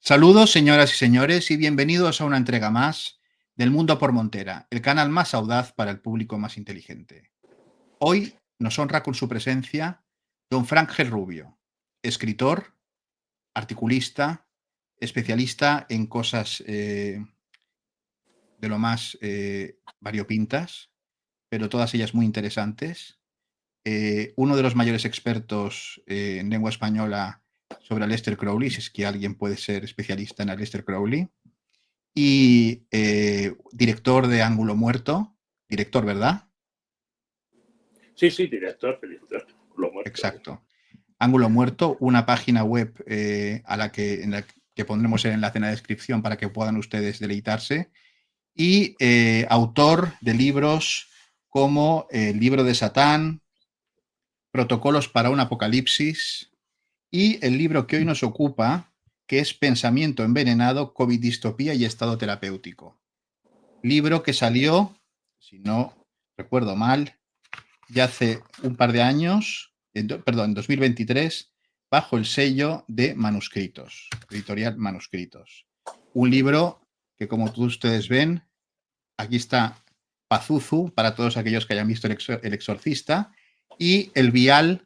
Saludos, señoras y señores, y bienvenidos a una entrega más del Mundo por Montera, el canal más audaz para el público más inteligente. Hoy nos honra con su presencia don Frank G. Rubio, escritor, articulista, especialista en cosas de lo más variopintas, pero todas ellas muy interesantes. Uno de los mayores expertos en lengua española sobre Aleister Crowley, si es que alguien puede ser especialista en Aleister Crowley. Y director de Ángulo Muerto, director, ¿verdad? Sí, director, lo muerto. Exacto. Ángulo Muerto, una página web en la que pondremos el enlace en la descripción para que puedan ustedes deleitarse. Y autor de libros como El libro de Satán, Protocolos para un Apocalipsis y el libro que hoy nos ocupa, que es Pensamiento envenenado, COVID-distopía y estado terapéutico. Libro que salió, si no recuerdo mal, ya hace un par de años, en 2023, bajo el sello de Manuscritos, editorial Manuscritos. Un libro que, como todos ustedes ven, aquí está Pazuzu, para todos aquellos que hayan visto El Exorcista, y el vial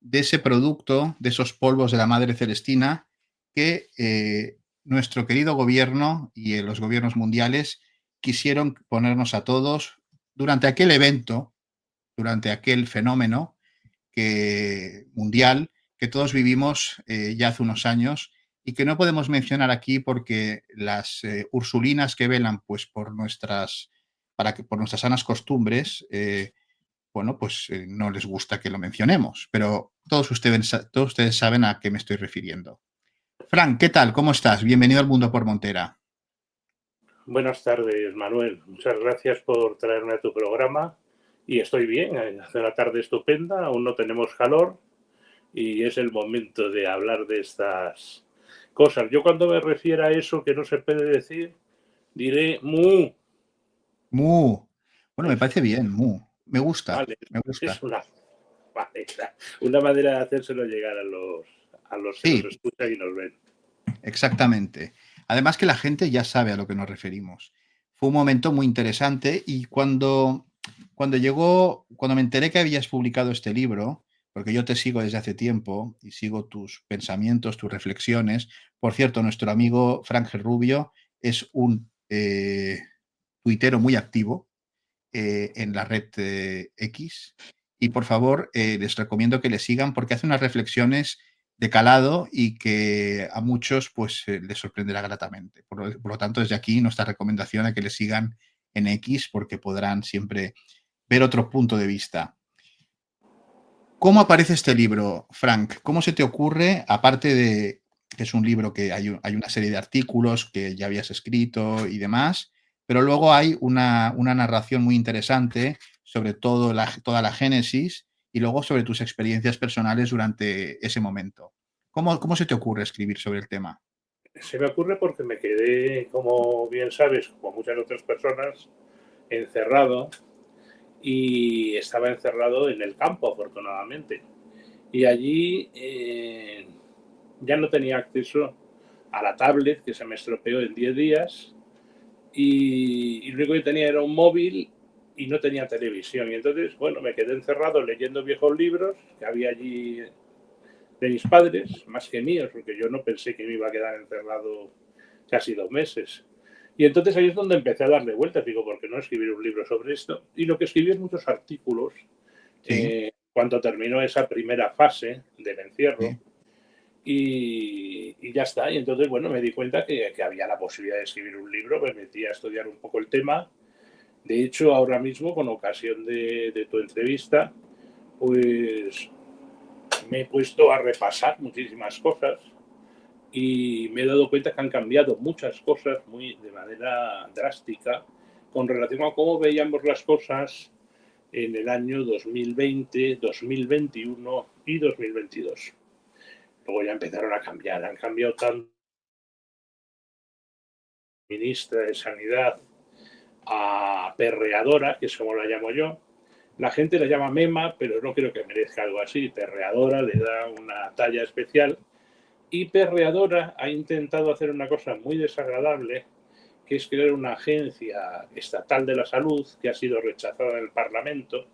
de ese producto, de esos polvos de la Madre Celestina, que nuestro querido gobierno y los gobiernos mundiales quisieron ponernos a todos durante aquel evento, durante aquel fenómeno mundial que todos vivimos ya hace unos años y que no podemos mencionar aquí porque las ursulinas que velan pues, por nuestras sanas costumbres, no les gusta que lo mencionemos, pero todos ustedes saben a qué me estoy refiriendo. Frank, ¿qué tal? ¿Cómo estás? Bienvenido al Mundo por Montera. Buenas tardes, Manuel. Muchas gracias por traerme a tu programa. Y estoy bien, hace una tarde estupenda, aún no tenemos calor y es el momento de hablar de estas cosas. Yo cuando me refiero a eso que no se puede decir, diré mu. Mu. Bueno, me Eso, parece bien, mu. Me gusta, vale. me Es gusta. una manera de hacérselo llegar a los que nos Sí, escuchan y nos ven. exactamente. Además que la gente ya sabe a lo que nos referimos. Fue un momento muy interesante y cuando me enteré que habías publicado este libro, porque yo te sigo desde hace tiempo y sigo tus pensamientos, tus reflexiones. Por cierto, nuestro amigo Frank G. Rubio es un tuitero muy activo en la red X y por favor les recomiendo que le sigan porque hace unas reflexiones de calado y que a muchos pues les sorprenderá gratamente. Por lo tanto, desde aquí nuestra recomendación a que le sigan en X porque podrán siempre ver otro punto de vista. ¿Cómo aparece este libro, Frank? ¿Cómo se te ocurre, aparte de que es un libro que hay una serie de artículos que ya habías escrito y demás, pero luego hay una narración muy interesante sobre toda la génesis y luego sobre tus experiencias personales durante ese momento? ¿Cómo se te ocurre escribir sobre el tema? Se me ocurre porque me quedé, como bien sabes, como muchas otras personas, encerrado y estaba encerrado en el campo, afortunadamente. Y allí ya no tenía acceso a la tablet, que se me estropeó en 10 días, y lo único que tenía era un móvil y no tenía televisión. Y entonces, bueno, me quedé encerrado leyendo viejos libros que había allí de mis padres, más que míos, porque yo no pensé que me iba a quedar encerrado casi 2 meses. Y entonces ahí es donde empecé a darle vueltas. Digo, ¿por qué no escribir un libro sobre esto? Y lo que escribí es muchos artículos. Sí, Cuando terminó esa primera fase del encierro, sí. y ya está. Y entonces, bueno, me di cuenta que había la posibilidad de escribir un libro, me metí a estudiar un poco el tema. De hecho, ahora mismo, con ocasión de tu entrevista, pues me he puesto a repasar muchísimas cosas y me he dado cuenta que han cambiado muchas cosas de manera drástica con relación a cómo veíamos las cosas en el año 2020, 2021 y 2022. Luego ya empezaron a cambiar, han cambiado tanto ministra de Sanidad a perreadora, que es como la llamo yo. La gente la llama mema, pero no creo que merezca algo así. Perreadora le da una talla especial. Y Perreadora ha intentado hacer una cosa muy desagradable, que es crear una agencia estatal de la salud que ha sido rechazada en el Parlamento,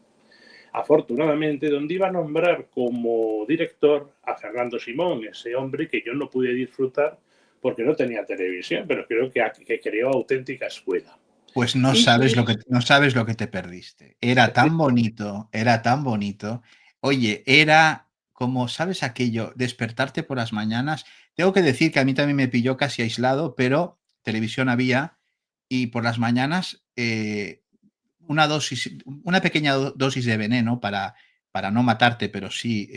afortunadamente, donde iba a nombrar como director a Fernando Simón, ese hombre que yo no pude disfrutar porque no tenía televisión, pero creo que creó auténtica escuela. Pues Y no sabes lo que te perdiste. Era tan bonito, era tan bonito. Oye, era como, ¿sabes aquello? Despertarte por las mañanas. Tengo que decir que a mí también me pilló casi aislado, pero televisión había y por las mañanas una pequeña dosis de veneno para no matarte, pero sí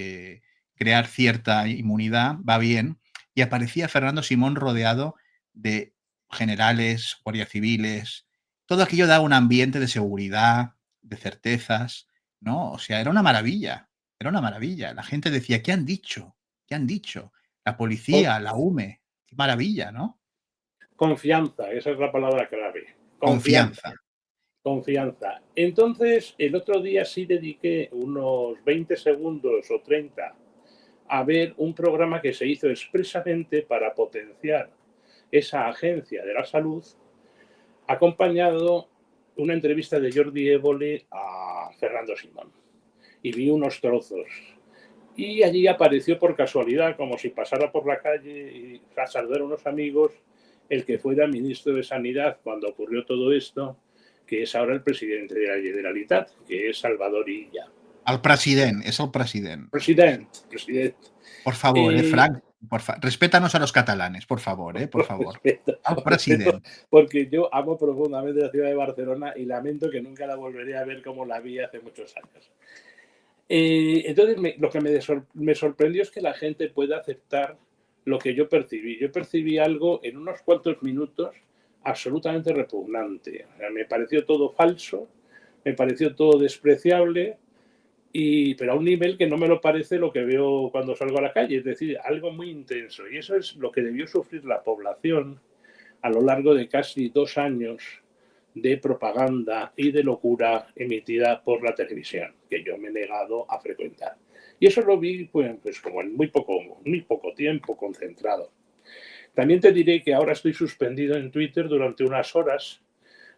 crear cierta inmunidad, va bien. Y aparecía Fernando Simón rodeado de generales, guardias civiles. Todo aquello da un ambiente de seguridad, de certezas, ¿no? O sea, era una maravilla, era una maravilla. La gente decía, ¿qué han dicho? ¿Qué han dicho? La policía, la UME, qué maravilla, ¿no? confianza, esa es la palabra clave. Confianza. Confianza. Confianza. Entonces, el otro día sí dediqué unos 20 segundos o 30 a ver un programa que se hizo expresamente para potenciar esa agencia de la salud, acompañado una entrevista de Jordi Évole a Fernando Simón. Y vi unos trozos. Y allí apareció por casualidad, como si pasara por la calle y a saludar a unos amigos, el que fuera ministro de Sanidad cuando ocurrió todo esto, que es ahora el presidente de la Generalitat, que es Salvador Illa. Al president, és el president. Presidente. Por favor, Frank, respétanos a los catalanes, por favor, por favor. Al Respeto, president. porque yo amo profundamente la ciudad de Barcelona y lamento que nunca la volveré a ver como la vi hace muchos años. Entonces, lo que me sorprendió es que la gente pueda aceptar lo que yo percibí. Yo percibí algo en unos cuantos minutos absolutamente repugnante. O sea, me pareció todo falso, me pareció todo despreciable, pero a un nivel que no me lo parece lo que veo cuando salgo a la calle. Es decir, algo muy intenso. Y eso es lo que debió sufrir la población a lo largo de casi 2 años de propaganda y de locura emitida por la televisión, que yo me he negado a frecuentar. Y eso lo vi pues como en muy poco tiempo concentrado. También te diré que ahora estoy suspendido en Twitter durante unas horas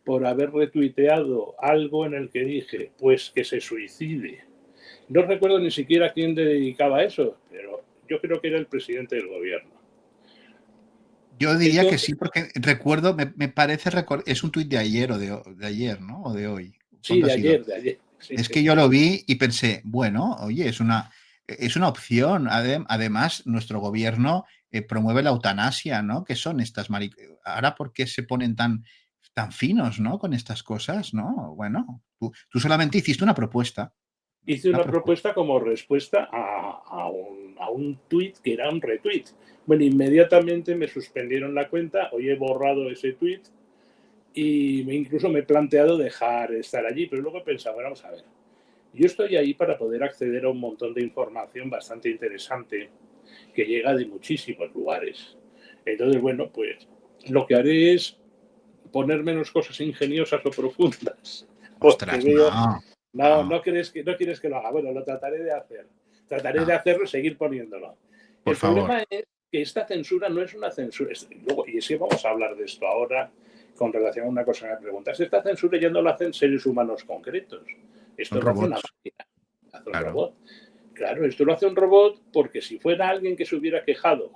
por haber retuiteado algo en el que dije, pues que se suicide. No recuerdo ni siquiera quién dedicaba a eso, pero yo creo que era el presidente del gobierno. Yo diría que Entonces, sí, porque recuerdo, me parece, es un tuit de ayer o de ayer, ¿no? O de hoy. sí, ¿Cuándo ha de sido? ayer, de ayer. Sí, Es sí. que yo lo vi y pensé, bueno, oye, es una opción. Además, nuestro gobierno promueve la eutanasia, ¿no? ¿Qué son estas Ahora, ¿por qué se ponen tan finos, ¿no? Con estas cosas, ¿no? Bueno, tú solamente hiciste una propuesta. Hice Una una propuesta. propuesta como respuesta a un tuit que era un retweet. Bueno, inmediatamente me suspendieron la cuenta, hoy he borrado ese tuit y incluso me he planteado dejar estar allí, pero luego he pensado, bueno, vamos a ver, yo estoy ahí para poder acceder a un montón de información bastante interesante que llega de muchísimos lugares. Entonces, bueno, pues lo que haré es poner menos cosas ingeniosas o profundas, porque Ostras, veo no, no, no, no quieres que lo haga. Bueno, lo trataré de hacer. Trataré de no, hacerlo y seguir poniéndolo. por El favor. problema es que esta censura no es una censura. Y es que vamos a hablar de esto ahora con relación a una cosa que me preguntas. Esta censura ya no la hacen seres humanos concretos. Son Esto lo hace una robots, máquina, lo hace un claro. robot. Claro, esto lo hace un robot porque si fuera alguien que se hubiera quejado,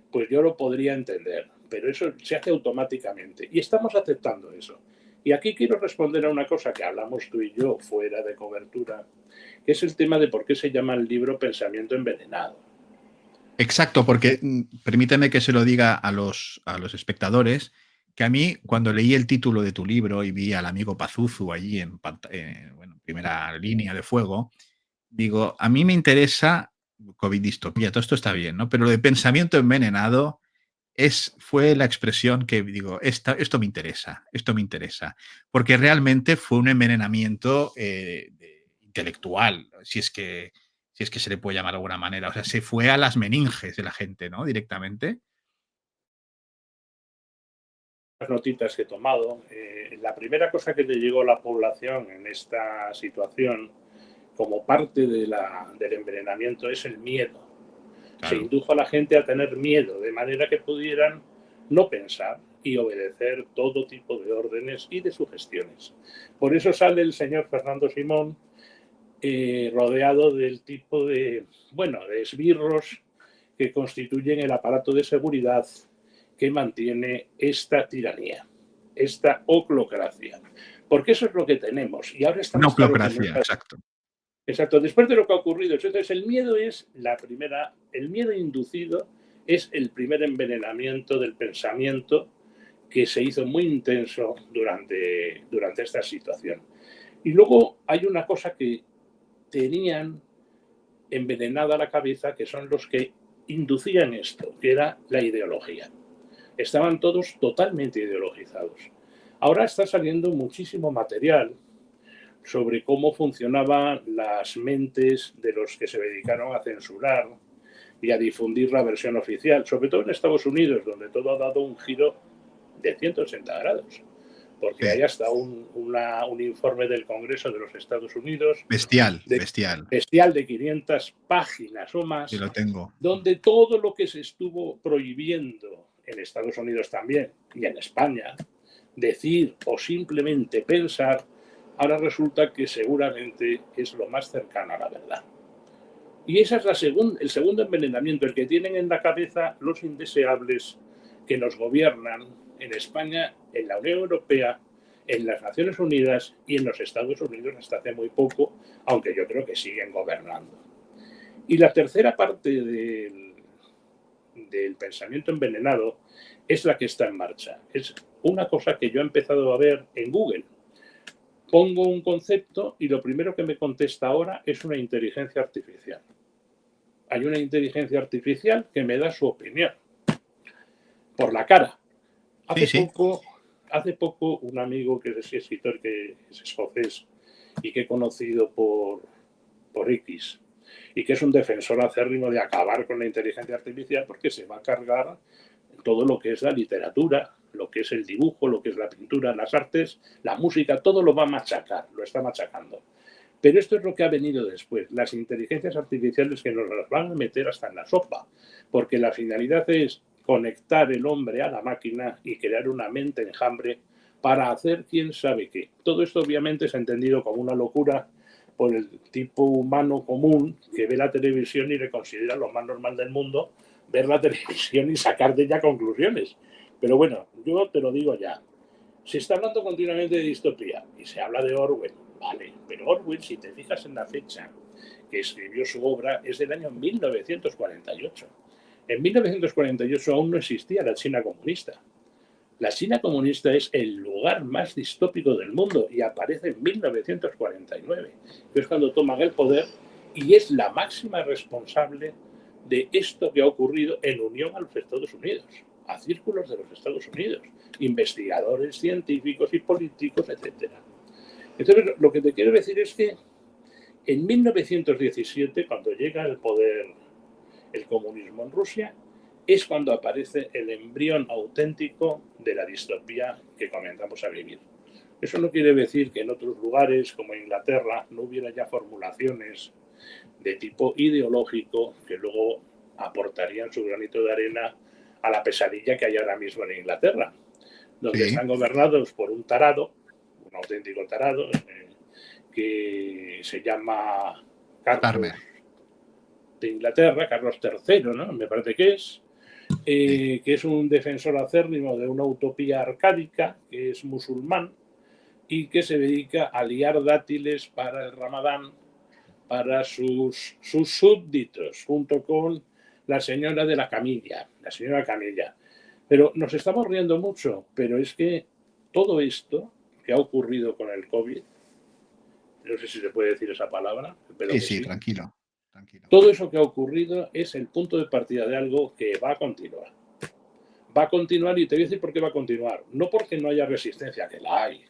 pues yo lo podría entender. Pero eso se hace automáticamente. Y estamos aceptando eso. Y aquí quiero responder a una cosa que hablamos tú y yo fuera de cobertura, que es el tema de por qué se llama el libro Pensamiento Envenenado. Exacto, porque permíteme que se lo diga a los espectadores, que a mí cuando leí el título de tu libro y vi al amigo Pazuzu allí en primera línea de fuego, digo, a mí me interesa COVID distopía, todo esto está bien, ¿no? Pero lo de pensamiento envenenado fue la expresión que digo, esto me interesa, porque realmente fue un envenenamiento intelectual, si es que se le puede llamar de alguna manera, o sea, se fue a las meninges de la gente, ¿no? Directamente. Las notitas que he tomado, la primera cosa que le llegó a la población en esta situación como parte del envenenamiento es el miedo. Se indujo a la gente a tener miedo, de manera que pudieran no pensar y obedecer todo tipo de órdenes y de sugestiones. Por eso sale el señor Fernando Simón rodeado del tipo de esbirros que constituyen el aparato de seguridad que mantiene esta tiranía, esta oclocracia. Porque eso es lo que tenemos. Y ahora está más claro que nunca. Exacto. Exacto. Después de lo que ha ocurrido, entonces el miedo es el miedo inducido es el primer envenenamiento del pensamiento que se hizo muy intenso durante esta situación. Y luego hay una cosa que tenían envenenada la cabeza, que son los que inducían esto, que era la ideología. Estaban todos totalmente ideologizados. Ahora está saliendo muchísimo material sobre cómo funcionaban las mentes de los que se dedicaron a censurar y a difundir la versión oficial, sobre todo en Estados Unidos, donde todo ha dado un giro de 180 grados. Porque hay hasta un informe del Congreso de los Estados Unidos. Bestial de 500 páginas o más. Que lo tengo. Donde todo lo que se estuvo prohibiendo en Estados Unidos también y en España, decir o simplemente pensar, ahora resulta que seguramente es lo más cercano a la verdad. Y ese es el segundo envenenamiento, el que tienen en la cabeza los indeseables que nos gobiernan en España, en la Unión Europea, en las Naciones Unidas y en los Estados Unidos hasta hace muy poco, aunque yo creo que siguen gobernando. Y la tercera parte del pensamiento envenenado es la que está en marcha. Es una cosa que yo he empezado a ver en Google. Pongo un concepto y lo primero que me contesta ahora es una inteligencia artificial. Hay una inteligencia artificial que me da su opinión por la cara. Hace poco un amigo que es escritor, que es escocés y que he conocido por X, y que es un defensor acérrimo de acabar con la inteligencia artificial porque se va a cargar todo lo que es la literatura, lo que es el dibujo, lo que es la pintura, las artes, la música, todo lo va a machacar, lo está machacando. Pero esto es lo que ha venido después, las inteligencias artificiales que nos las van a meter hasta en la sopa, porque la finalidad es conectar el hombre a la máquina y crear una mente enjambre para hacer quién sabe qué. Todo esto obviamente es entendido como una locura por el tipo humano común que ve la televisión y le considera lo más normal del mundo ver la televisión y sacar de ella conclusiones. Pero bueno, yo te lo digo ya. Se está hablando continuamente de distopía y se habla de Orwell, vale, pero Orwell, si te fijas en la fecha que escribió su obra, es del año 1948. En 1948 aún no existía la China comunista. La China comunista es el lugar más distópico del mundo y aparece en 1949, que es cuando toman el poder y es la máxima responsable de esto que ha ocurrido en unión a los Estados Unidos, a círculos de los Estados Unidos, investigadores, científicos y políticos, etc. Entonces, lo que te quiero decir es que en 1917, cuando llega al poder el comunismo en Rusia, es cuando aparece el embrión auténtico de la distopía que comenzamos a vivir. Eso no quiere decir que en otros lugares, como Inglaterra, no hubiera ya formulaciones de tipo ideológico que luego aportarían su granito de arena a la pesadilla que hay ahora mismo en Inglaterra, donde están gobernados por un tarado, un auténtico tarado, que se llama Carlos de Inglaterra, Carlos III, ¿no? Me parece que es un defensor acérrimo de una utopía arcádica, que es musulmán y que se dedica a liar dátiles para el Ramadán para sus súbditos, junto con la señora de la camilla, la señora Camilla. Pero nos estamos riendo mucho, pero es que todo esto que ha ocurrido con el COVID, no sé si se puede decir esa palabra, pero sí, tranquilo. Todo eso que ha ocurrido es el punto de partida de algo que va a continuar. Va a continuar, y te voy a decir por qué va a continuar. No porque no haya resistencia, que la hay,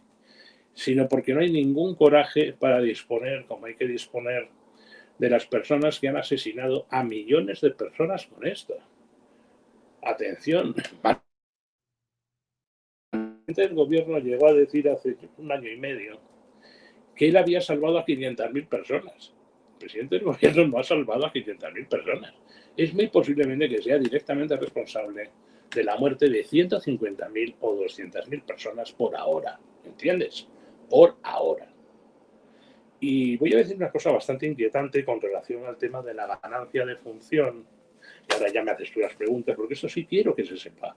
sino porque no hay ningún coraje para disponer, como hay que disponer, de las personas que han asesinado a millones de personas con esto. Atención. El gobierno llegó a decir hace un año y medio que él había salvado a 500.000 personas. El presidente del gobierno no ha salvado a 500.000 personas. Es muy posiblemente que sea directamente responsable de la muerte de 150.000 o 200.000 personas por ahora. ¿Entiendes? Por ahora. Y voy a decir una cosa bastante inquietante con relación al tema de la ganancia de función. Y ahora ya me haces tú las preguntas, porque eso sí quiero que se sepa.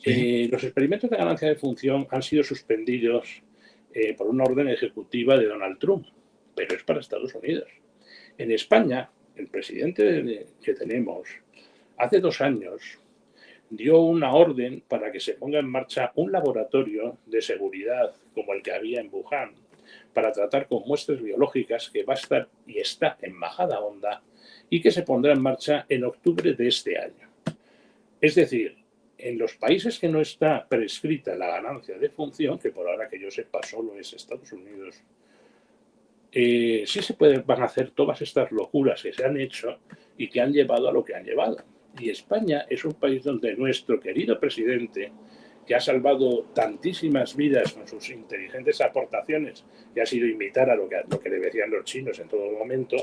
Sí. Los experimentos de ganancia de función han sido suspendidos por una orden ejecutiva de Donald Trump, pero es para Estados Unidos. En España, el presidente que tenemos hace 2 años dio una orden para que se ponga en marcha un laboratorio de seguridad como el que había en Wuhan para tratar con muestras biológicas que va a estar y está en Majadahonda y que se pondrá en marcha en octubre de este año. Es decir, en los países que no está prescrita la ganancia de función, que por ahora que yo sepa solo es Estados Unidos, sí se van a hacer todas estas locuras que se han hecho y que han llevado a lo que han llevado. Y España es un país donde nuestro querido presidente, que ha salvado tantísimas vidas con sus inteligentes aportaciones, que ha sido imitar a lo que le decían los chinos en todo momento,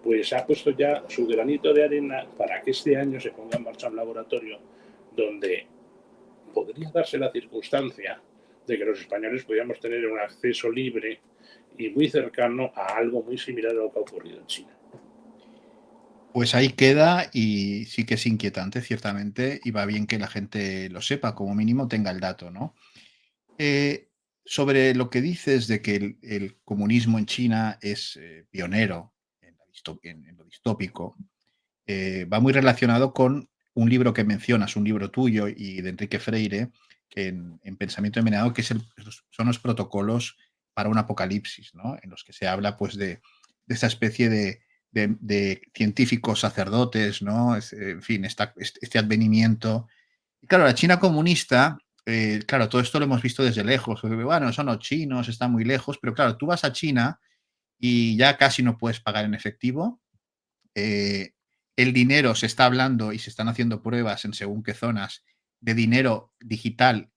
pues ha puesto ya su granito de arena para que este año se ponga en marcha un laboratorio donde podría darse la circunstancia de que los españoles podíamos tener un acceso libre y muy cercano a algo muy similar a lo que ha ocurrido en China. Pues ahí queda y sí que es inquietante, ciertamente, y va bien que la gente lo sepa, como mínimo tenga el dato, ¿no? Eh, sobre lo que dices de que el comunismo en China es pionero en lo distópico, va muy relacionado con un libro que mencionas, un libro tuyo y de Enrique Freire, en Pensamiento Envenenado, que son los protocolos para un apocalipsis, ¿no? En los que se habla pues, de esta especie de científicos sacerdotes, ¿no? En fin, este advenimiento. Y claro, la China comunista, claro, todo esto lo hemos visto desde lejos. Bueno, son los chinos, están muy lejos, pero claro, tú vas a China y ya casi no puedes pagar en efectivo. eh, el dinero se está hablando y se están haciendo pruebas en según qué zonas de dinero digital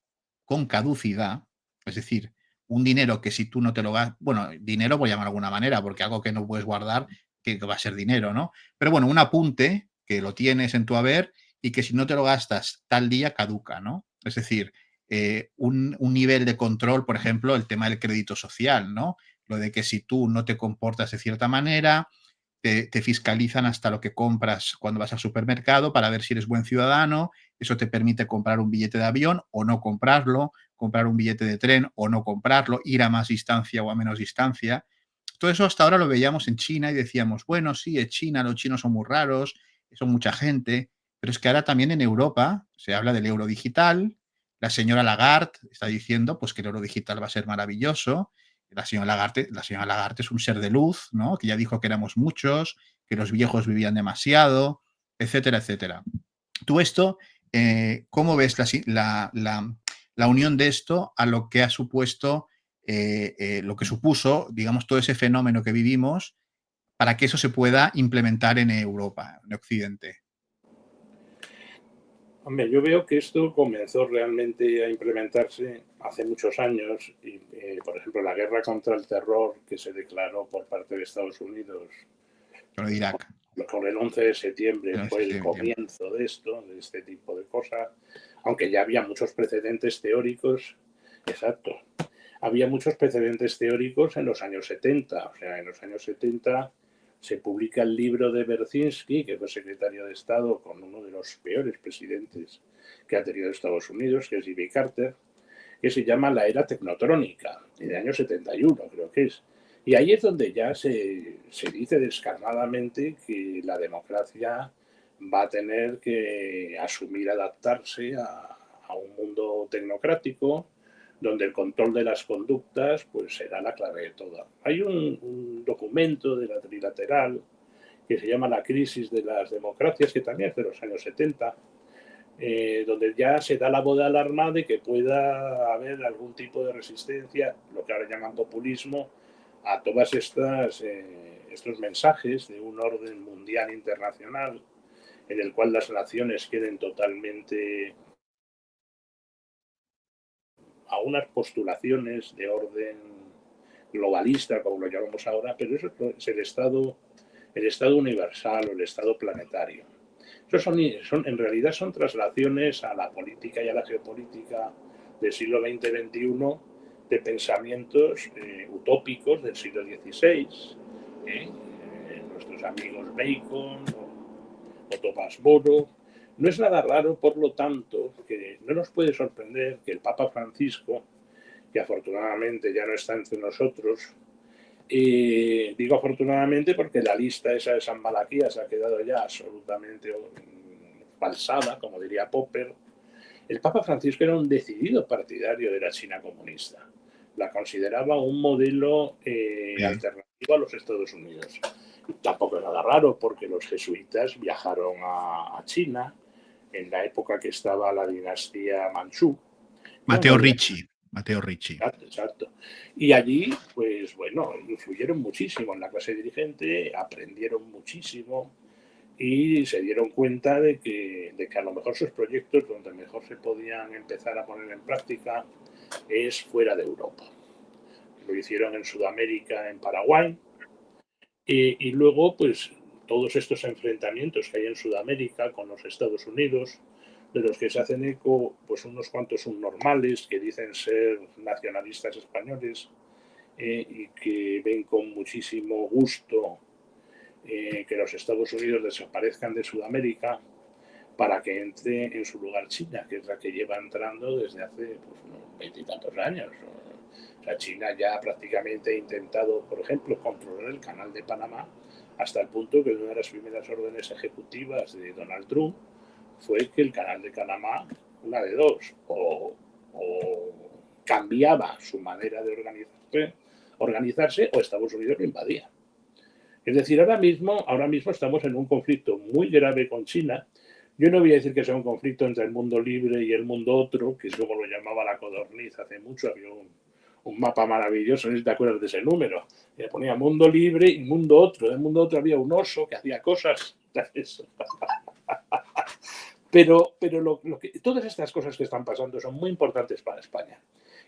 con caducidad, es decir, un dinero que si tú no te lo gastas, bueno, dinero voy a llamar de alguna manera, porque algo que no puedes guardar, que va a ser dinero, ¿no? Pero bueno, un apunte que lo tienes en tu haber y que si no te lo gastas tal día caduca, ¿no? Es decir, un nivel de control, por ejemplo, el tema del crédito social, ¿no? Lo de que si tú no te comportas de cierta manera, te fiscalizan hasta lo que compras cuando vas al supermercado para ver si eres buen ciudadano. Eso te permite comprar un billete de avión o no comprarlo, comprar un billete de tren o no comprarlo, ir a más distancia o a menos distancia. Todo eso hasta ahora lo veíamos en China y decíamos, bueno, sí, es China, los chinos son muy raros, son mucha gente, pero es que ahora también en Europa se habla del euro digital. La señora Lagarde está diciendo pues, que el euro digital va a ser maravilloso. La señora Lagarde es un ser de luz, ¿no? Que ya dijo que éramos muchos, que los viejos vivían demasiado, etcétera, etcétera. Tú esto, ¿cómo ves la unión de esto a lo que ha supuesto, lo que supuso, digamos, todo ese fenómeno que vivimos para que eso se pueda implementar en Europa, en Occidente? Hombre, yo veo que esto comenzó realmente a implementarse hace muchos años y, por ejemplo, la guerra contra el terror que se declaró por parte de Estados Unidos Con lo de Irak, con el 11 de septiembre el 11 fue de el septiembre. comienzo de esto, de este tipo de cosas, aunque ya había muchos precedentes teóricos, exacto, había muchos precedentes teóricos en los años 70, o sea, en los años 70 se publica el libro de Berzinski, que fue secretario de Estado con uno de los peores presidentes que ha tenido Estados Unidos, que es Jimmy Carter, que se llama La Era Tecnotrónica, en el año 71 creo que es. Y ahí es donde ya se dice descarnadamente que la democracia va a tener que asumir, adaptarse a un mundo tecnocrático, donde el control de las conductas pues será la clave de todo. Hay un documento de la trilateral que se llama La crisis de las democracias, que también es de los años 70, donde ya se da la voz de alarma de que pueda haber algún tipo de resistencia, lo que ahora llaman populismo, a todas estos mensajes de un orden mundial internacional en el cual las naciones queden totalmente a unas postulaciones de orden globalista, como lo llamamos ahora, pero eso es el Estado universal o el Estado planetario. En realidad son traslaciones a la política y a la geopolítica del siglo XX-XXI de pensamientos utópicos del siglo XVI, nuestros amigos Bacon o Tomás Moro. No es nada raro, por lo tanto, que no nos puede sorprender que el Papa Francisco, que afortunadamente ya no está entre nosotros, digo afortunadamente porque la lista esa de San Malaquías ha quedado ya absolutamente falsada, como diría Popper. El Papa Francisco era un decidido partidario de la China comunista. La consideraba un modelo Sí. alternativo a los Estados Unidos. Tampoco es nada raro porque los jesuitas viajaron a China en la época que estaba la dinastía Manchú. Matteo Ricci. Matteo Ricci. Exacto, exacto. Y allí, pues bueno, influyeron muchísimo en la clase dirigente, aprendieron muchísimo y se dieron cuenta de que a lo mejor sus proyectos donde mejor se podían empezar a poner en práctica es fuera de Europa. Lo hicieron en Sudamérica, en Paraguay, y luego, pues, todos estos enfrentamientos que hay en Sudamérica con los Estados Unidos, de los que se hacen eco, pues unos cuantos subnormales que dicen ser nacionalistas españoles y que ven con muchísimo gusto que los Estados Unidos desaparezcan de Sudamérica para que entre en su lugar China, que es la que lleva entrando desde hace pues, unos 20 y tantos años. O sea, China ya prácticamente ha intentado, por ejemplo, controlar el canal de Panamá hasta el punto que una de las primeras órdenes ejecutivas de Donald Trump fue que el canal de Panamá, una de dos, o cambiaba su manera de organizarse o Estados Unidos lo invadía. Es decir, ahora mismo estamos en un conflicto muy grave con China. Yo no voy a decir que sea un conflicto entre el mundo libre y el mundo otro, que es como lo llamaba la Codorniz hace mucho. Había un mapa maravilloso, no sé si te acuerdas de ese número. Le ponía mundo libre y mundo otro. En el mundo otro había un oso que hacía cosas. Pero todas estas cosas que están pasando son muy importantes para España.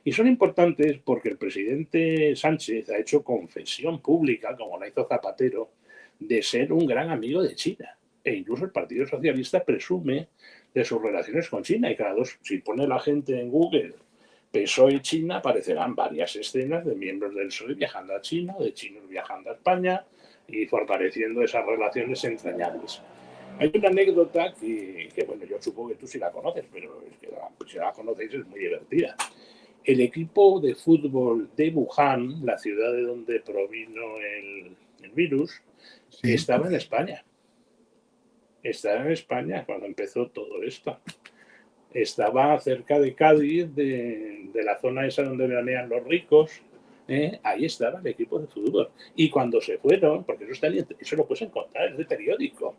Y son importantes porque el presidente Sánchez ha hecho confesión pública, como la hizo Zapatero, de ser un gran amigo de China. E incluso el Partido Socialista presume de sus relaciones con China. Y cada dos, si pone la gente en Google PSOE China, aparecerán varias escenas de miembros del PSOE viajando a China, de chinos viajando a España y fortaleciendo esas relaciones entrañables. Hay una anécdota bueno, yo supongo que tú sí la conoces, pero es que si la conocéis es muy divertida. El equipo de fútbol de Wuhan, la ciudad de donde provino el virus, Sí. estaba en España. Estaba en España cuando empezó todo esto. Estaba cerca de Cádiz, de la zona esa donde veranean los ricos. Ahí estaba el equipo de fútbol. Y cuando se fueron, porque eso lo puedes encontrar, es de periódico.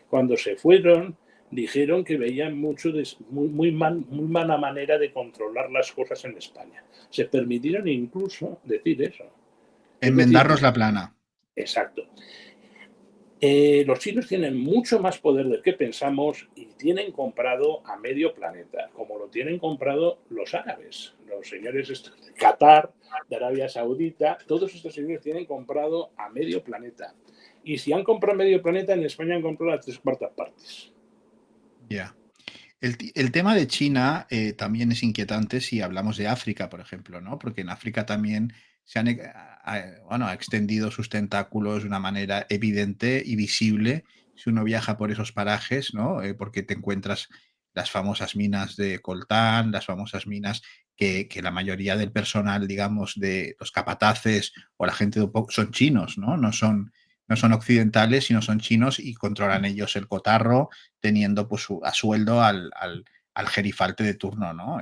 Cuando se fueron, dijeron que veían muy mala manera de controlar las cosas en España. Se permitieron incluso decir eso. Es decir, Enmendarnos la plana. exacto. Los chinos tienen mucho más poder del que pensamos y tienen comprado a medio planeta, como lo tienen comprado los árabes, los señores de Qatar, de Arabia Saudita, todos estos señores tienen comprado a medio planeta. Y si han comprado a medio planeta, en España han comprado las 3/4 partes. Ya. El tema de China también es inquietante si hablamos de África, por ejemplo, ¿no? Porque en África también bueno, ha extendido sus tentáculos de una manera evidente y visible si uno viaja por esos parajes, ¿no? Porque te encuentras las famosas minas de coltán, las famosas minas que la mayoría del personal, digamos, de los capataces o la gente de un poco son chinos, ¿no? No son occidentales, sino son chinos y controlan ellos el cotarro teniendo pues a sueldo al gerifalte de turno, ¿no?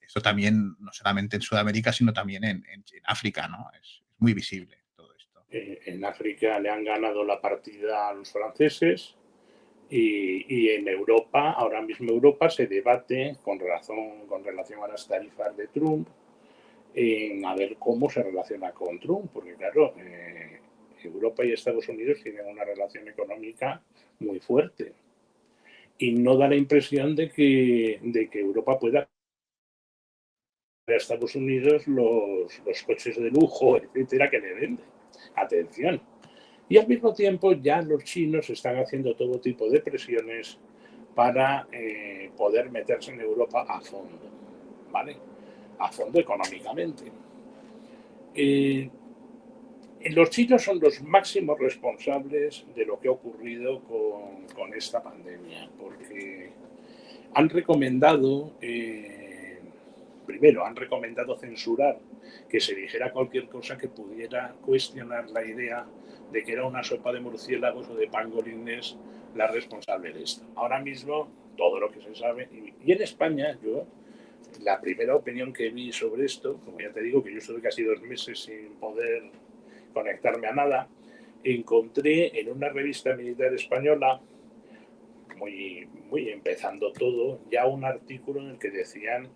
Esto también, no solamente en Sudamérica, sino también en África, ¿no? Es muy visible todo esto. En África le han ganado la partida a los franceses y en Europa, ahora mismo Europa se debate con relación a las tarifas de Trump en a ver cómo se relaciona con Trump, porque claro, Europa y Estados Unidos tienen una relación económica muy fuerte y no da la impresión de que Europa pueda a Estados Unidos los coches de lujo, etcétera, que le venden. Atención. Y al mismo tiempo ya los chinos están haciendo todo tipo de presiones para poder meterse en Europa a fondo, ¿vale? A fondo económicamente. Los chinos son los máximos responsables de lo que ha ocurrido con esta pandemia, porque han recomendado, primero, han recomendado censurar que se dijera cualquier cosa que pudiera cuestionar la idea de que era una sopa de murciélagos o de pangolines la responsable de esto. Ahora mismo, todo lo que se sabe, y en España, yo, la primera opinión que vi sobre esto, como ya te digo, que yo estuve casi 2 meses sin poder conectarme a nada, encontré en una revista militar española, muy empezando todo, ya un artículo en el que decían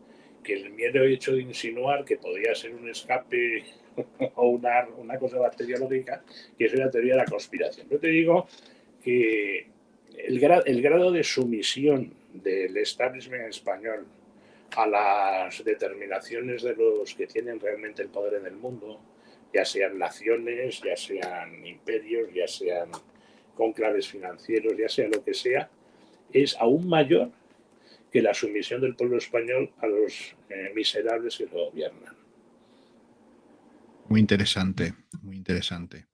que el miedo hecho de insinuar que podía ser un escape o una cosa bacteriológica, que es una teoría de la conspiración. Yo te digo que el grado de sumisión del establishment español a las determinaciones de los que tienen realmente el poder en el mundo, ya sean naciones, ya sean imperios, ya sean cónclaves financieros, ya sea lo que sea, es aún mayor que la sumisión del pueblo español a los miserables que lo gobiernan. Muy interesante, muy interesante.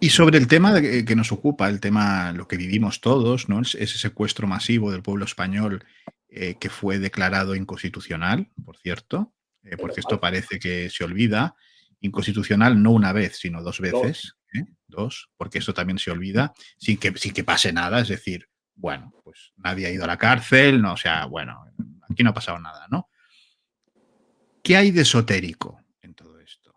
Y sobre el tema que nos ocupa, el tema, lo que vivimos todos, ¿no? Ese secuestro masivo del pueblo español que fue declarado inconstitucional, por cierto, porque esto parece que se olvida. Inconstitucional no una vez, sino dos Dos. veces, ¿eh? Dos, porque esto también se olvida, sin que pase nada. Es decir, bueno, pues nadie ha ido a la cárcel, no, o sea, bueno, aquí no ha pasado nada, ¿no? ¿Qué hay de esotérico en todo esto?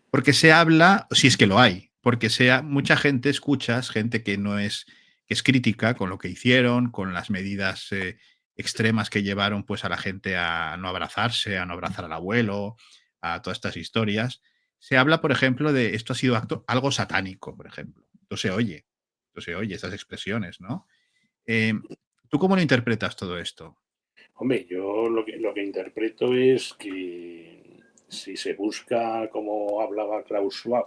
Porque se habla, si es que lo hay, porque mucha gente escuchas, gente que no es, que es crítica con lo que hicieron, con las medidas extremas que llevaron pues a la gente a no abrazarse, a no abrazar al abuelo, a todas estas historias. Se habla, por ejemplo, de esto ha sido algo satánico, por ejemplo. Esto se oye, estas expresiones, ¿no? Eh, ¿Tú cómo lo interpretas todo esto? Hombre, yo lo que interpreto es que si se busca, como hablaba Klaus Schwab,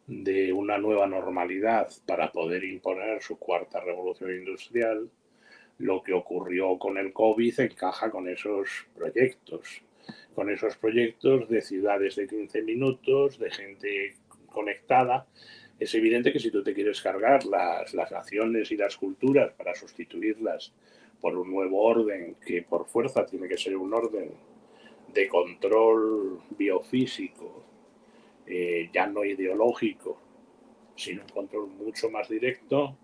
de una nueva normalidad para poder imponer su cuarta revolución industrial, lo que ocurrió con el COVID encaja con esos proyectos de ciudades de 15 minutos, de gente conectada. Es evidente que si tú te quieres cargar las naciones y las culturas para sustituirlas por un nuevo orden que por fuerza tiene que ser un orden de control biofísico, ya no ideológico, sino un control mucho más directo,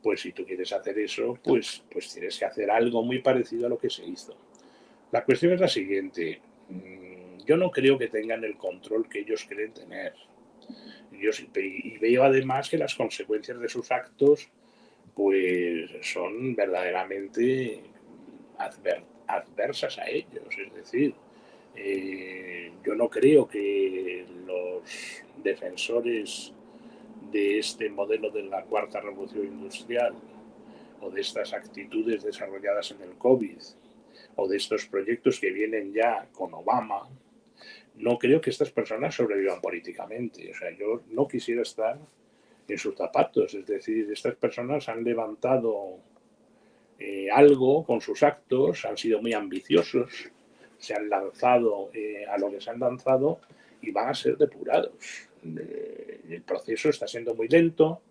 pues si tú quieres hacer eso, pues tienes que hacer algo muy parecido a lo que se hizo. La cuestión es la siguiente. Yo no creo que tengan el control que ellos creen tener. Y veo además que las consecuencias de sus actos pues son verdaderamente adversas a ellos. Es decir, yo no creo que los defensores de este modelo de la cuarta revolución industrial o de estas actitudes desarrolladas en el COVID o de estos proyectos que vienen ya con Obama, no creo que estas personas sobrevivan políticamente. O sea, yo no quisiera estar en sus zapatos. Es decir, estas personas han levantado algo con sus actos, han sido muy ambiciosos, se han lanzado a lo que se han lanzado y van a ser depurados. El proceso está siendo muy lento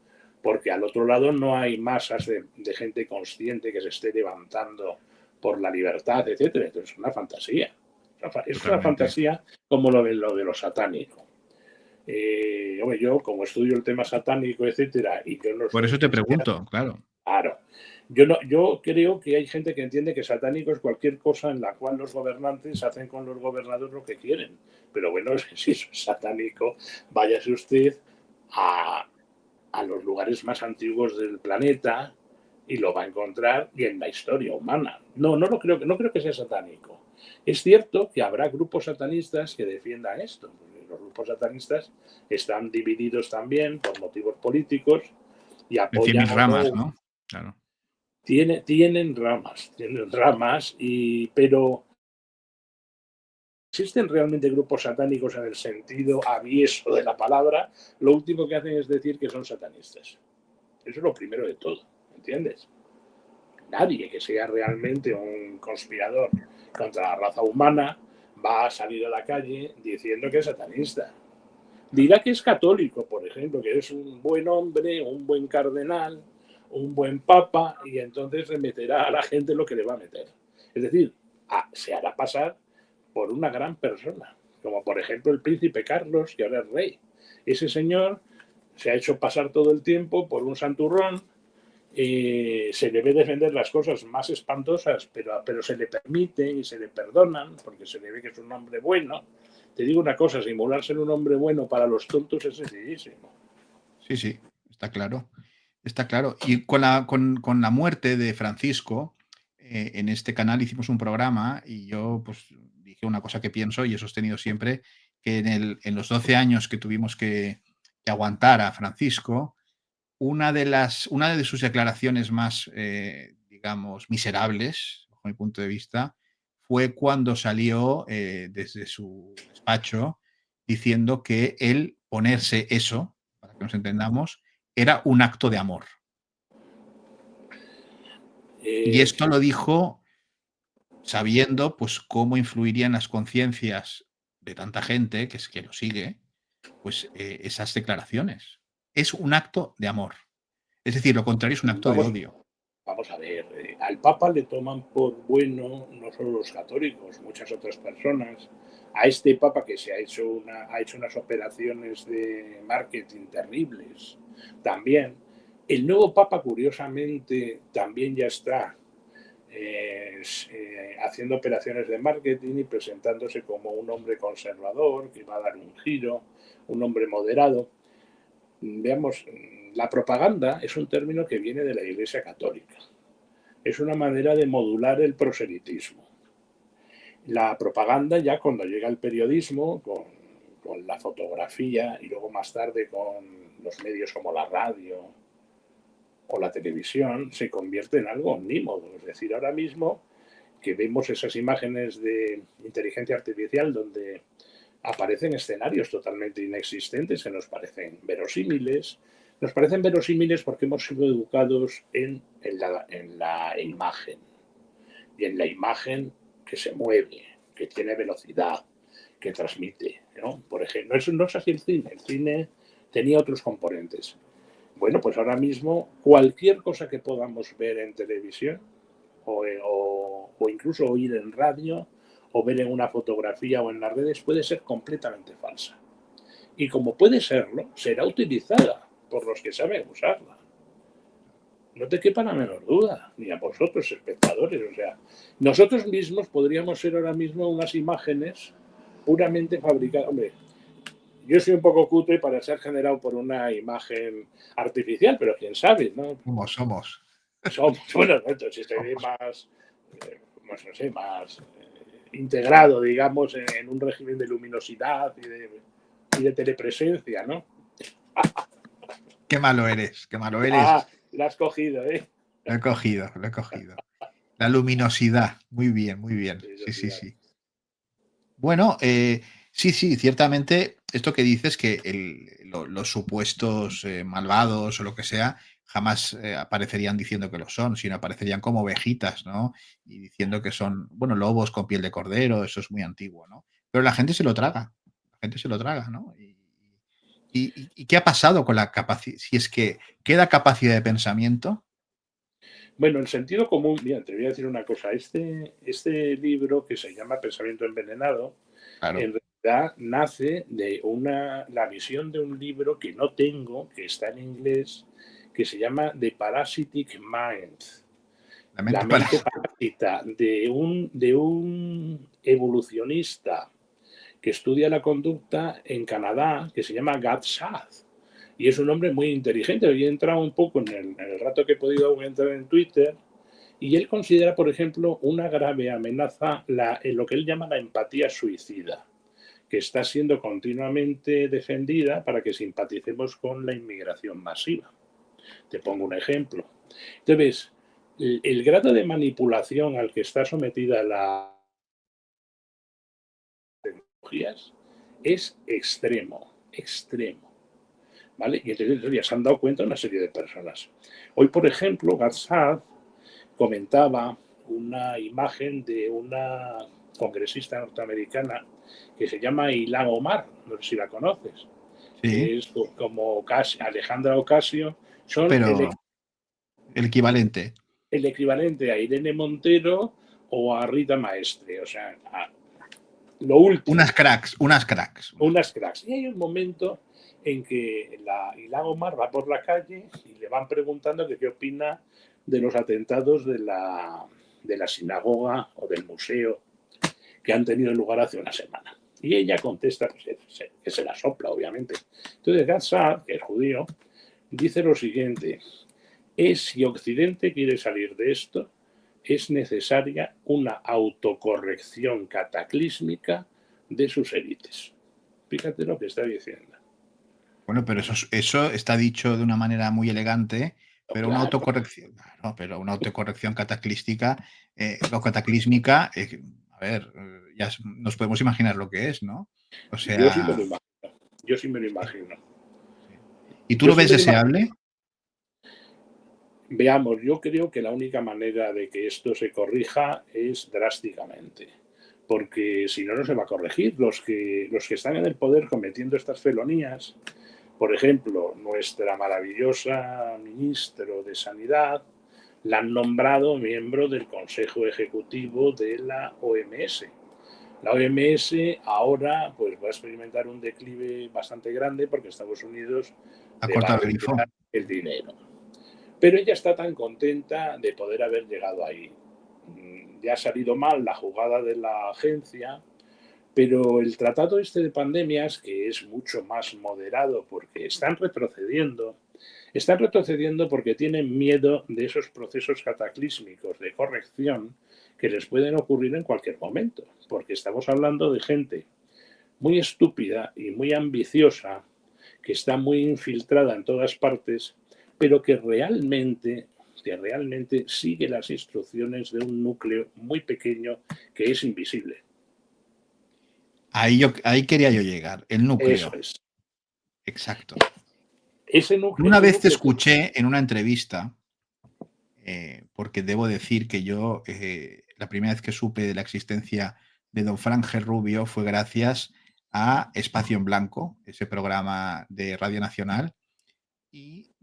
porque al otro lado no hay masas de gente consciente que se esté levantando por la libertad, etcétera. Entonces es una fantasía. Es una Totalmente. fantasía como lo de lo satánico. Hombre, yo como estudio el tema satánico, etcétera, y yo no Por soy eso te cristiano, pregunto, claro. claro. Yo creo que hay gente que entiende que satánico es cualquier cosa en la cual los gobernantes hacen con los gobernados lo que quieren. Pero bueno, es que si eso es satánico, váyase usted a, a los lugares más antiguos del planeta y lo va a encontrar y en la historia humana. No creo que sea satánico. Es cierto que habrá grupos satanistas que defiendan esto. Los grupos satanistas están divididos también por motivos políticos y De cien apoyan mil o ramas, no. ¿no? Claro. Tienen ramas, pero existen realmente grupos satánicos en el sentido avieso de la palabra, lo último que hacen es decir que son satanistas. Eso es lo primero de todo, ¿entiendes? Nadie que sea realmente un conspirador contra la raza humana va a salir a la calle diciendo que es satanista. Dirá que es católico, por ejemplo, que es un buen hombre, un buen cardenal, un buen papa, y entonces le meterá a la gente lo que le va a meter. Es decir, se hará pasar por una gran persona, como por ejemplo el príncipe Carlos, que ahora es rey. Ese señor se ha hecho pasar todo el tiempo por un santurrón, se le ve defender las cosas más espantosas, pero se le permite y se le perdonan porque se le ve que es un hombre bueno. Te digo una cosa, simular ser un hombre bueno para los tontos es sencillísimo. Sí, sí, está claro. Está claro. Y con la muerte de Francisco, en este canal hicimos un programa y yo pues dije una cosa que pienso y he sostenido siempre, que en los 12 años que tuvimos que aguantar a Francisco, una de sus declaraciones más, digamos, miserables, bajo mi punto de vista, fue cuando salió desde su despacho diciendo que él ponerse eso, para que nos entendamos, era un acto de amor. Y Eh, esto lo dijo sabiendo, pues, cómo influirían las conciencias de tanta gente que lo sigue, pues, esas declaraciones. Es un acto de amor. Es decir, lo contrario es un acto de vamos, odio. vamos a ver, al Papa le toman por bueno no solo los católicos, muchas otras personas. A este Papa que ha hecho unas operaciones de marketing terribles también. El nuevo Papa, curiosamente, también ya está haciendo operaciones de marketing y presentándose como un hombre conservador que va a dar un giro, un hombre moderado. Veamos, la propaganda es un término que viene de la Iglesia Católica. Es una manera de modular el proselitismo. La propaganda ya cuando llega el periodismo, con la fotografía y luego más tarde con los medios como la radio o la televisión, se convierte en algo omnímodo. Es decir, ahora mismo que vemos esas imágenes de inteligencia artificial donde aparecen escenarios totalmente inexistentes que nos parecen verosímiles. Nos parecen verosímiles porque hemos sido educados en la imagen. Y en la imagen que se mueve, que tiene velocidad, que transmite, ¿no? Por ejemplo, no es así el cine. El cine tenía otros componentes. Bueno, pues ahora mismo cualquier cosa que podamos ver en televisión o incluso oír en radio o ver en una fotografía o en las redes puede ser completamente falsa. Y como puede serlo, será utilizada por los que saben usarla. No te quepa la menor duda, ni a vosotros, espectadores. O sea, nosotros mismos podríamos ser ahora mismo unas imágenes puramente fabricadas. Hombre, yo soy un poco cutre para ser generado por una imagen artificial, pero quién sabe, ¿no? Somos. Somos, bueno, entonces estoy Somos. más, pues no sé, más integrado, digamos, en un régimen de luminosidad y de telepresencia, ¿no? Qué malo eres, qué malo Ah, eres. la has cogido, ¿eh? Lo he cogido, lo he cogido. La luminosidad. Muy bien, muy bien. Sí, sí, Luminosidad. sí. Bueno, sí, sí, ciertamente esto que dices que los supuestos malvados o lo que sea jamás aparecerían diciendo que lo son, sino aparecerían como ovejitas, ¿no? Y diciendo que son, bueno, lobos con piel de cordero, eso es muy antiguo, ¿no? Pero la gente se lo traga, la gente se lo traga, ¿no? ¿Y qué ha pasado con la capacidad? Si es que queda capacidad de pensamiento, Bueno, el sentido común, mira, te voy a decir una cosa, este libro que se llama Pensamiento Envenenado, claro, en realidad nace de la visión de un libro que no tengo, que está en inglés, que se llama The Parasitic Mind, la la mente para... mente parásita, de un evolucionista que estudia la conducta en Canadá, que se llama Gad Saad. Y es un hombre muy inteligente. Hoy he entrado un poco en el rato que he podido entrar en Twitter, y él considera, por ejemplo, una grave amenaza en lo que él llama la empatía suicida, que está siendo continuamente defendida para que simpaticemos con la inmigración masiva. Te pongo un ejemplo. Entonces, el grado de manipulación al que está sometida la tecnologías es extremo, extremo, ¿vale? Y entonces ya se han dado cuenta una serie de personas. Hoy, por ejemplo, Gazzard comentaba una imagen de una congresista norteamericana que se llama Ilhan Omar, no sé si la conoces, Sí, que es como Alejandra Ocasio, son pero el equivalente. el equivalente a Irene Montero o a Rita Maestre, o sea, lo Unas último, cracks, unas cracks. unas cracks. Y hay un momento en que la Ilhan Omar va por la calle y le van preguntando que qué opina de los atentados de la sinagoga o del museo que han tenido lugar hace una semana. Y ella contesta pues, que se la sopla, obviamente. Entonces Gazzard, que es judío, dice lo siguiente: si Occidente quiere salir de esto, es necesaria una autocorrección cataclísmica de sus élites. Fíjate lo que está diciendo. Bueno, pero eso está dicho de una manera muy elegante, Oh, pero una claro, autocorrección, claro, pero una autocorrección cataclística, o cataclísmica, a ver, ya nos podemos imaginar lo que es, ¿no? O yo sí me lo sea, imagino. Yo sí me lo sí, imagino. sí. ¿Y tú Yo lo sí ves me lo imagino. deseable? Veamos, yo creo que la única manera de que esto se corrija es drásticamente, porque si no, no se va a corregir. Los que están en el poder cometiendo estas felonías, por ejemplo, nuestra maravillosa ministro de Sanidad, la han nombrado miembro del Consejo Ejecutivo de la OMS. La OMS ahora pues, va a experimentar un declive bastante grande porque Estados Unidos A le va a cortar el grifo. retirar el dinero. Pero ella está tan contenta de poder haber llegado ahí. Ya ha salido mal la jugada de la agencia, pero el tratado este de pandemias, que es mucho más moderado porque están retrocediendo porque tienen miedo de esos procesos cataclísmicos de corrección que les pueden ocurrir en cualquier momento, porque estamos hablando de gente muy estúpida y muy ambiciosa, que está muy infiltrada en todas partes, pero que realmente sigue las instrucciones de un núcleo muy pequeño que es invisible. Ahí quería yo llegar, el Eso núcleo, es. exacto. Una Ese vez te núcleo que escuché en una entrevista, porque debo decir que yo, la primera vez que supe de la existencia de don Franje Rubio fue gracias a Espacio en Blanco, ese programa de Radio Nacional, y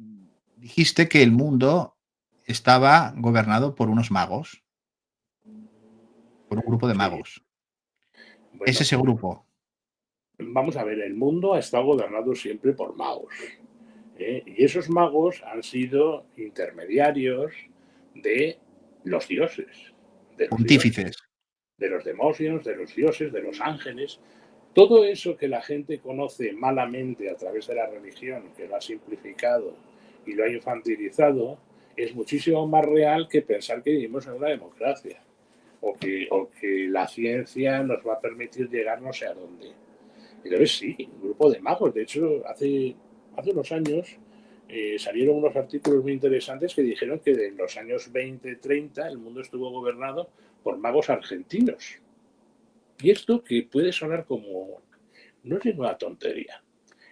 dijiste que el mundo estaba gobernado por unos magos, por un grupo de sí, magos. Es bueno, ese grupo. vamos a ver, el mundo ha estado gobernado siempre por magos. Y esos magos han sido intermediarios de los dioses, de los dioses, Pontífices. de los demonios, de los dioses, de los ángeles. Todo eso que la gente conoce malamente a través de la religión, que lo ha simplificado y lo ha infantilizado, es muchísimo más real que pensar que vivimos en una democracia o que la ciencia nos va a permitir llegar no sé a dónde. Entonces sí, un grupo de magos. De hecho, hace unos años salieron unos artículos muy interesantes que dijeron que en los años 20-30 el mundo estuvo gobernado por magos argentinos. Y esto que puede sonar como, no es una tontería.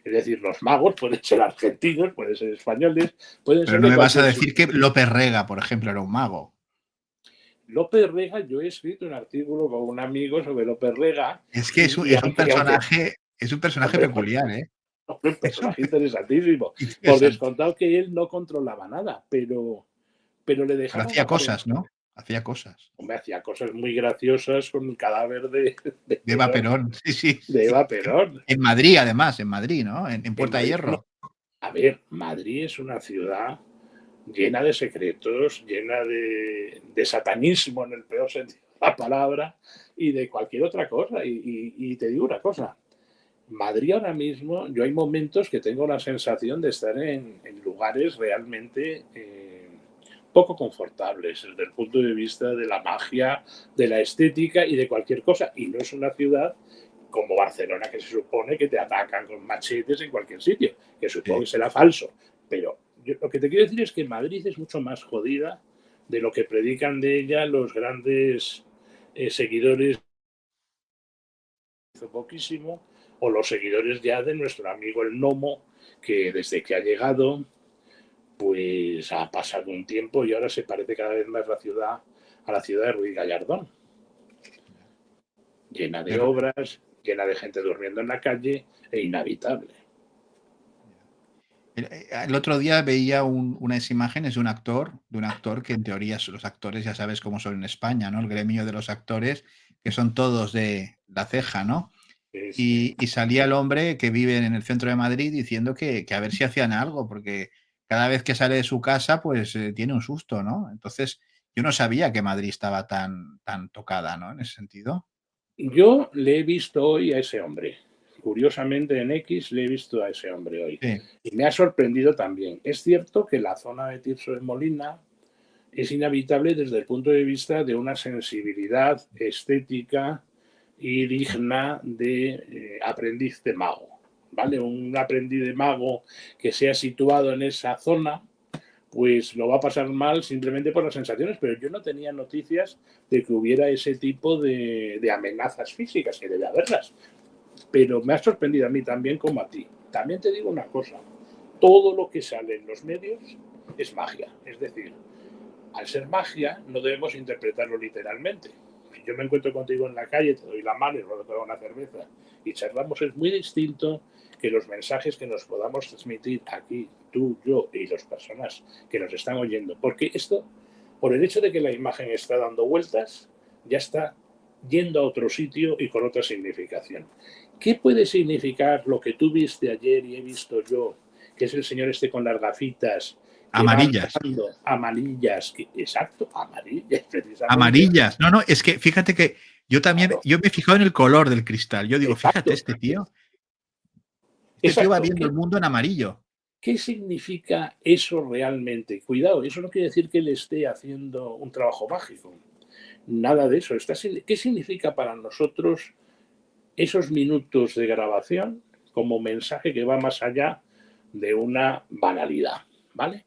Es decir, los magos pueden ser argentinos, pueden ser españoles, pueden Pero ser no de me vas a cualquier decir sitio. que López Rega, por ejemplo, era un mago. López Rega, yo he escrito un artículo con un amigo sobre López Rega Es que y aunque es un personaje hombre, peculiar, ¿eh? un Es un personaje interesantísimo. Por interesante. descontado que él no controlaba nada, pero le Pero dejaban hacía hacer. cosas, ¿no? Hacía cosas. Hombre, hacía cosas muy graciosas con el cadáver de De Eva Perón, Perón. Sí, sí, de sí. Eva Perón. En Madrid, además, en Madrid, ¿no? En En Puerta de Madrid, no. Hierro. A ver, Madrid es una ciudad llena de secretos, llena de satanismo en el peor sentido de la palabra y de cualquier otra cosa. Y te digo una cosa, Madrid ahora mismo, yo hay momentos que tengo la sensación de estar en lugares realmente poco confortables desde el punto de vista de la magia, de la estética y de cualquier cosa. Y no es una ciudad como Barcelona, que se supone que te atacan con machetes en cualquier sitio, que supongo Sí. que será falso. Pero yo, lo que te quiero decir es que Madrid es mucho más jodida de lo que predican de ella los grandes seguidores hizo poquísimo, o los seguidores ya de nuestro amigo el Nomo, que desde que ha llegado, pues ha pasado un tiempo y ahora se parece cada vez más a la ciudad de Ruiz Gallardón, llena de obras, llena de gente durmiendo en la calle e inhabitable. El otro día veía unas imágenes de un actor que en teoría los actores ya sabes cómo son en España, ¿no? El gremio de los actores, que son todos de la ceja, ¿no? Y salía el hombre que vive en el centro de Madrid diciendo que a ver si hacían algo, porque cada vez que sale de su casa, pues tiene un susto, ¿no? Entonces, yo no sabía que Madrid estaba tan tocada, ¿no? En ese sentido. Yo le he visto hoy a ese hombre. Curiosamente en X le he visto a ese hombre hoy. Sí. Y me ha sorprendido también. Es cierto que la zona de Tirso de Molina es inhabitable desde el punto de vista de una sensibilidad estética y digna de aprendiz de mago. ¿Vale? Un aprendiz de mago que sea situado en esa zona, pues lo va a pasar mal simplemente por las sensaciones, pero yo no tenía noticias de que hubiera ese tipo de amenazas físicas, que debe haberlas. Pero me ha sorprendido a mí también como a ti. También te digo una cosa, todo lo que sale en los medios es magia, es decir, al ser magia no debemos interpretarlo literalmente. Si yo me encuentro contigo en la calle, te doy la mano y luego te doy una cerveza y charlamos, es muy distinto que los mensajes que nos podamos transmitir aquí, tú, yo y las personas que nos están oyendo. Porque esto, por el hecho de que la imagen está dando vueltas, ya está yendo a otro sitio y con otra significación. ¿Qué puede significar lo que tú viste ayer y he visto yo, que es el señor este con las gafitas, que Amarillas. van amarillas, exacto, amarillas, precisamente. Amarillas. No, es que fíjate que yo también, Claro. yo me he fijado en el color del cristal. Yo digo, Exacto. fíjate, este tío va viendo el mundo en amarillo. ¿Qué significa eso realmente? Cuidado, eso no quiere decir que él esté haciendo un trabajo mágico. Nada de eso. ¿Qué significa para nosotros esos minutos de grabación como mensaje que va más allá de una banalidad? ¿Vale?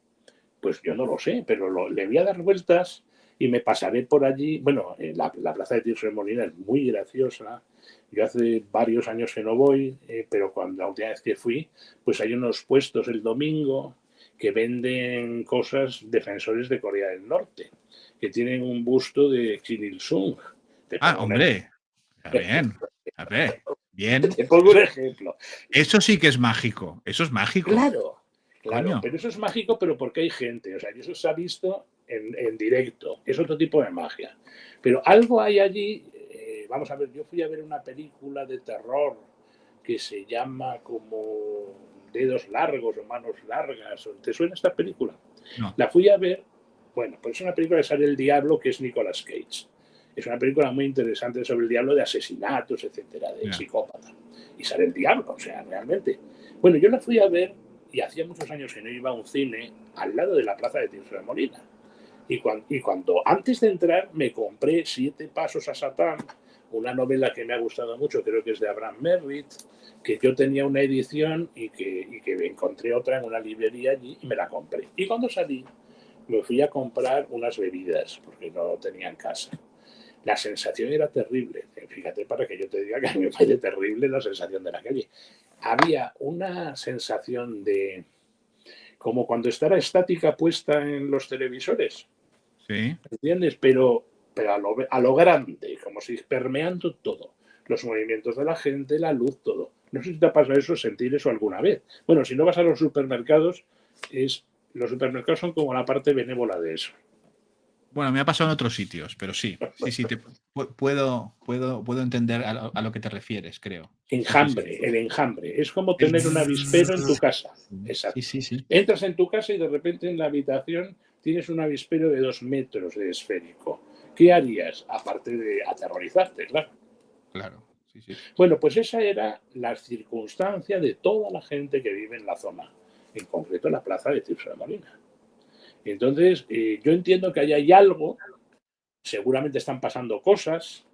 Pues yo no lo sé, pero le voy a dar vueltas y me pasaré por allí. Bueno, la plaza de Tirso de Molina es muy graciosa. Yo hace varios años que no voy, pero cuando la última vez que fui, pues hay unos puestos el domingo que venden cosas defensores de Corea del Norte, que tienen un busto de Kim Il-sung. Hombre, está bien. A ver, bien. Te pongo un ejemplo. Eso sí que es mágico. Eso es mágico. Claro, Coño. pero eso es mágico, pero porque hay gente. O sea, eso se ha visto en directo. Es otro tipo de magia. Pero algo hay allí. Vamos a ver, yo fui a ver una película de terror que se llama como Dedos Largos o Manos Largas. ¿Te suena esta película? No. La fui a ver. Bueno, pues es una película que sale el diablo, que es Nicolas Cage. Es una película muy interesante sobre el diablo, de asesinatos, etcétera, de psicópata. Y sale el diablo, o sea, realmente. Bueno, yo la fui a ver y hacía muchos años que no iba a un cine al lado de la plaza de Tirso de Molina. Y cuando antes de entrar me compré 7 pasos a Satán, una novela que me ha gustado mucho, creo que es de Abraham Merritt, que yo tenía una edición y que encontré otra en una librería allí y me la compré. Y cuando salí me fui a comprar unas bebidas porque no tenía en casa. La sensación era terrible. Fíjate, para que yo te diga que a mí me parece terrible la sensación de la calle. Había una sensación de como cuando está la estática puesta en los televisores. Sí. ¿Entiendes? Pero a lo grande, como si permeando todo. Los movimientos de la gente, la luz, todo. No sé si te ha pasado eso, sentir eso alguna vez. Bueno, si no vas a los supermercados, los supermercados son como la parte benévola de eso. Bueno, me ha pasado en otros sitios, pero sí, puedo entender a lo que te refieres, creo. Enjambre, el enjambre. Es como tener un avispero en tu casa. Exacto. Sí. Entras en tu casa y de repente en la habitación tienes un avispero de 2 metros de esférico. ¿Qué harías? Aparte de aterrorizarte, claro. Claro, sí. Bueno, pues esa era la circunstancia de toda la gente que vive en la zona, en concreto en la plaza de Tirso de Molina. Entonces, yo entiendo que ahí hay algo, seguramente están pasando cosas,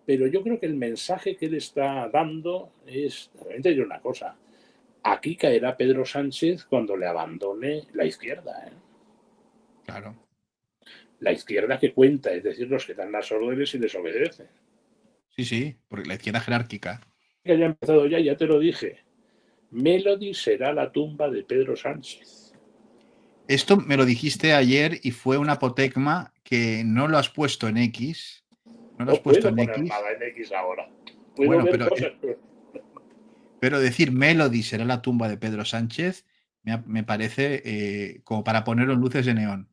pero yo creo que el mensaje que él está dando es, realmente diré una cosa, aquí caerá Pedro Sánchez cuando le abandone la izquierda. Claro. La izquierda que cuenta, es decir, los que dan las órdenes y desobedecen. Sí, porque la izquierda jerárquica. que haya empezado ya te lo dije. Melody será la tumba de Pedro Sánchez. Esto me lo dijiste ayer y fue una apotegma que no lo has puesto en X. No lo has No puesto puedo en poner X. nada en X ahora. Puedo Bueno, ver cosas, pero decir Melody será la tumba de Pedro Sánchez me parece como para ponerlo en luces de neón.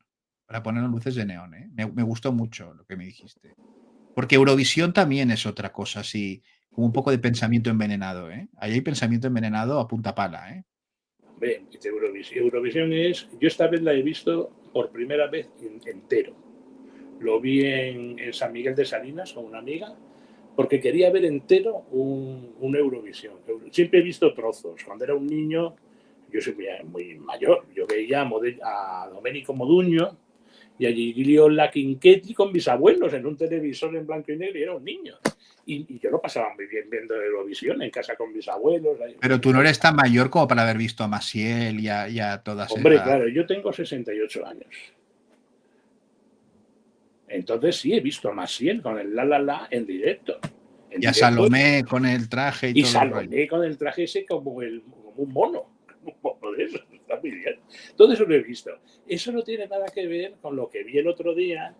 Para ponerlo en luces de neón, ¿eh? Me gustó mucho lo que me dijiste. Porque Eurovisión también es otra cosa, así, como un poco de pensamiento envenenado, ¿eh? Ahí hay pensamiento envenenado a punta pala, ¿eh? Hombre, Eurovisión es. Yo esta vez la he visto por primera vez entero. Lo vi en San Miguel de Salinas con una amiga, porque quería ver entero un Eurovisión. Siempre he visto trozos. Cuando era un niño, yo soy muy mayor, yo veía a Domenico Modugno y a Giglio La Quinchetti con mis abuelos en un televisor en blanco y negro, y era un niño. Y yo lo pasaba muy bien viendo Eurovisión en casa con mis abuelos. Pero tú no eres tan mayor como para haber visto a Maciel y a todas Hombre, esas. claro, yo tengo 68 años. Entonces sí he visto a Maciel con el La La La en directo. En Y a directo. Salomé con el traje y Y todo el rollo. Salomé con el traje ese como un mono. Un mono de eso. Está muy bien. Todo eso lo he visto. Eso no tiene nada que ver con lo que vi el otro día.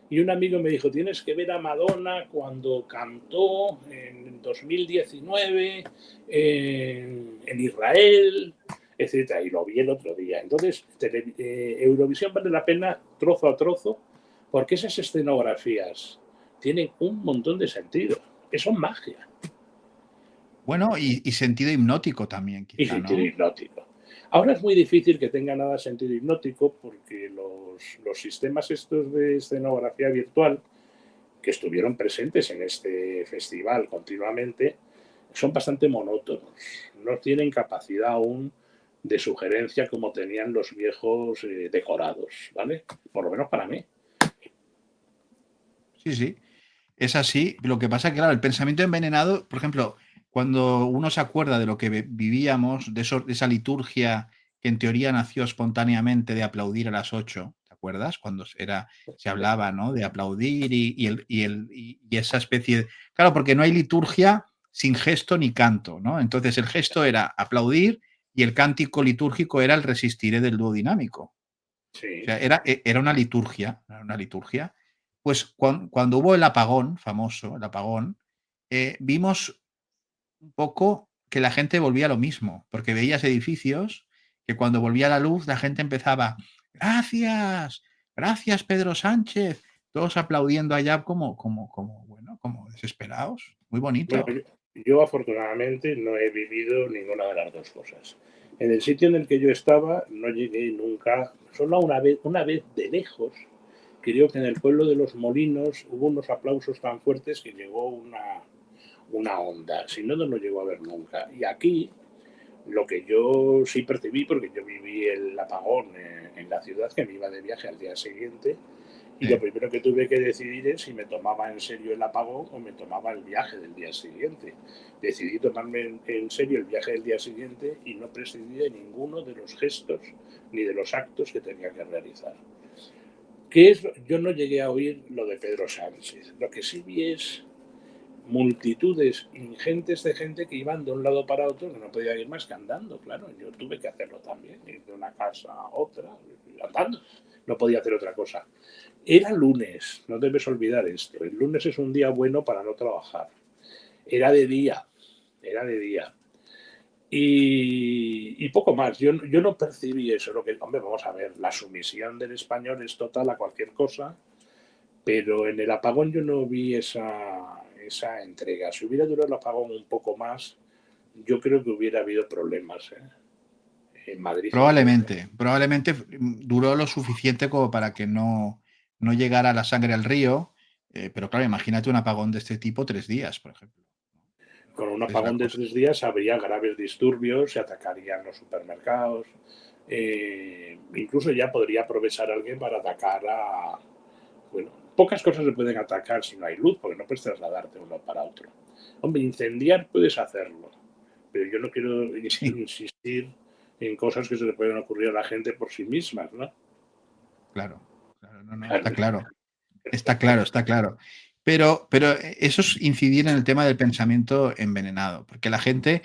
Y un amigo me dijo, tienes que ver a Madonna cuando cantó en 2019 en Israel, etcétera. Y lo vi el otro día. Entonces, Eurovisión vale la pena trozo a trozo, porque esas escenografías tienen un montón de sentido. Eso es magia. Bueno, y sentido hipnótico también, Y quizá, sentido ¿no? hipnótico. Ahora es muy difícil que tenga nada sentido hipnótico, porque los sistemas estos de escenografía virtual que estuvieron presentes en este festival continuamente son bastante monótonos. No tienen capacidad aún de sugerencia como tenían los viejos decorados, ¿vale? Por lo menos para mí. Sí, sí. Es así. Lo que pasa es que, claro, el pensamiento envenenado, por ejemplo, cuando uno se acuerda de lo que vivíamos, de esa liturgia que en teoría nació espontáneamente de aplaudir a las 8, ¿te acuerdas? Cuando se hablaba, ¿no? De aplaudir y esa especie de. Claro, porque no hay liturgia sin gesto ni canto, ¿no? Entonces el gesto era aplaudir y el cántico litúrgico era el resistiré del dúo dinámico. O Sí. sea, era una liturgia, Pues cuando hubo el apagón famoso, el apagón, vimos un poco que la gente volvía a lo mismo, porque veías edificios que cuando volvía la luz la gente empezaba, gracias, gracias Pedro Sánchez, todos aplaudiendo allá bueno, como desesperados, muy Bueno, bonito. yo afortunadamente no he vivido ninguna de las dos cosas. En el sitio en el que yo estaba no llegué nunca, solo una vez de lejos. Creo que en el pueblo de Los Molinos hubo unos aplausos tan fuertes que llegó una onda. Si no, no lo llegó a ver nunca. Y aquí, lo que yo sí percibí, porque yo viví el apagón en la ciudad, que me iba de viaje al día siguiente, y lo Sí. primero que tuve que decidir es si me tomaba en serio el apagón o me tomaba el viaje del día siguiente. Decidí tomarme en serio el viaje del día siguiente y no prescindí de ninguno de los gestos ni de los actos que tenía que realizar. Yo no llegué a oír lo de Pedro Sánchez. Lo que sí vi es multitudes ingentes de gente que iban de un lado para otro, que no podía ir más que andando, claro. Yo tuve que hacerlo también, ir de una casa a otra, andando. No podía hacer otra cosa. Era lunes, no debes olvidar esto. El lunes es un día bueno para no trabajar. Era de día, era de día. Y poco más. Yo no percibí eso. Hombre, vamos a ver, la sumisión del español es total a cualquier cosa, pero en el apagón yo no vi esa entrega. Si hubiera durado el apagón un poco más, yo creo que hubiera habido problemas, ¿eh? En Madrid en concreto. Probablemente duró lo suficiente como para que no llegara la sangre al río, pero claro, imagínate un apagón de este tipo 3 días, por ejemplo. Con un Es la apagón de cosa. 3 días habría graves disturbios, se atacarían los supermercados, incluso ya podría aprovechar alguien para atacar a. Bueno, pocas cosas se pueden atacar si no hay luz, porque no puedes trasladarte de uno para otro. Hombre, incendiar puedes hacerlo, pero yo no quiero Sí, insistir en cosas que se le pueden ocurrir a la gente por sí mismas, ¿no? claro. Claro, no, Claro. está claro. Está claro, está claro. Pero eso es incidir en el tema del pensamiento envenenado, porque la gente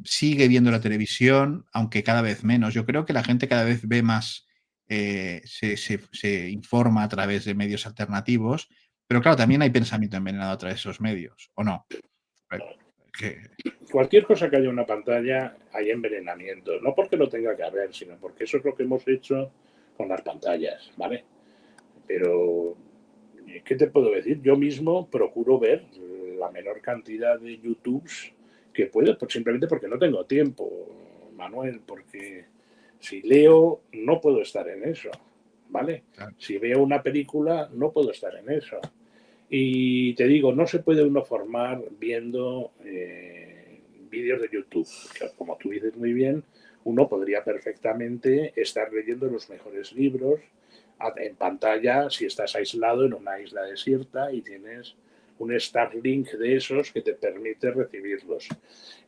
sigue viendo la televisión, aunque cada vez menos. Yo creo que la gente cada vez ve más, se informa a través de medios alternativos, pero claro, también hay pensamiento envenenado a través de esos medios, ¿o no? Que- Cualquier cosa que haya en una pantalla hay envenenamiento, no porque lo tenga que haber, sino porque eso es lo que hemos hecho con las pantallas, ¿vale? Pero, ¿qué te puedo decir? Yo mismo procuro ver la menor cantidad de YouTubes que puedo, simplemente porque no tengo tiempo, Manuel, porque si leo no puedo estar en eso, ¿vale? claro. Si veo una película no puedo estar en eso. Y te digo, no se puede uno formar viendo vídeos de YouTube. Como tú dices muy bien, uno podría perfectamente estar leyendo los mejores libros en pantalla si estás aislado en una isla desierta y tienes un Starlink de esos que te permite recibirlos.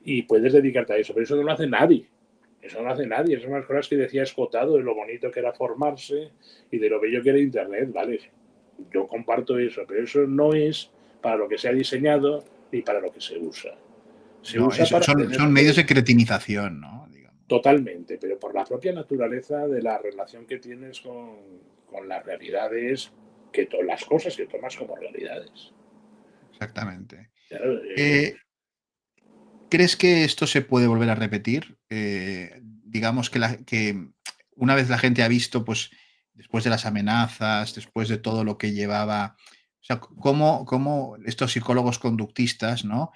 Y puedes dedicarte a eso, pero eso no lo hace nadie. Eso no lo hace nadie. Son las cosas que decía Escotado de lo bonito que era formarse y de lo bello que era Internet, ¿vale? Yo comparto eso, pero eso no es para lo que se ha diseñado ni para lo que se usa. Se No, usa para tener son medios de cretinización, ¿no? Digamos. totalmente, pero por la propia naturaleza de la relación que tienes con las realidades, las cosas que tomas como realidades. Exactamente. Claro, ¿Crees que esto se puede volver a repetir? Digamos que una vez la gente ha visto, pues, después de las amenazas, después de todo lo que llevaba, o sea, cómo estos psicólogos conductistas, ¿no?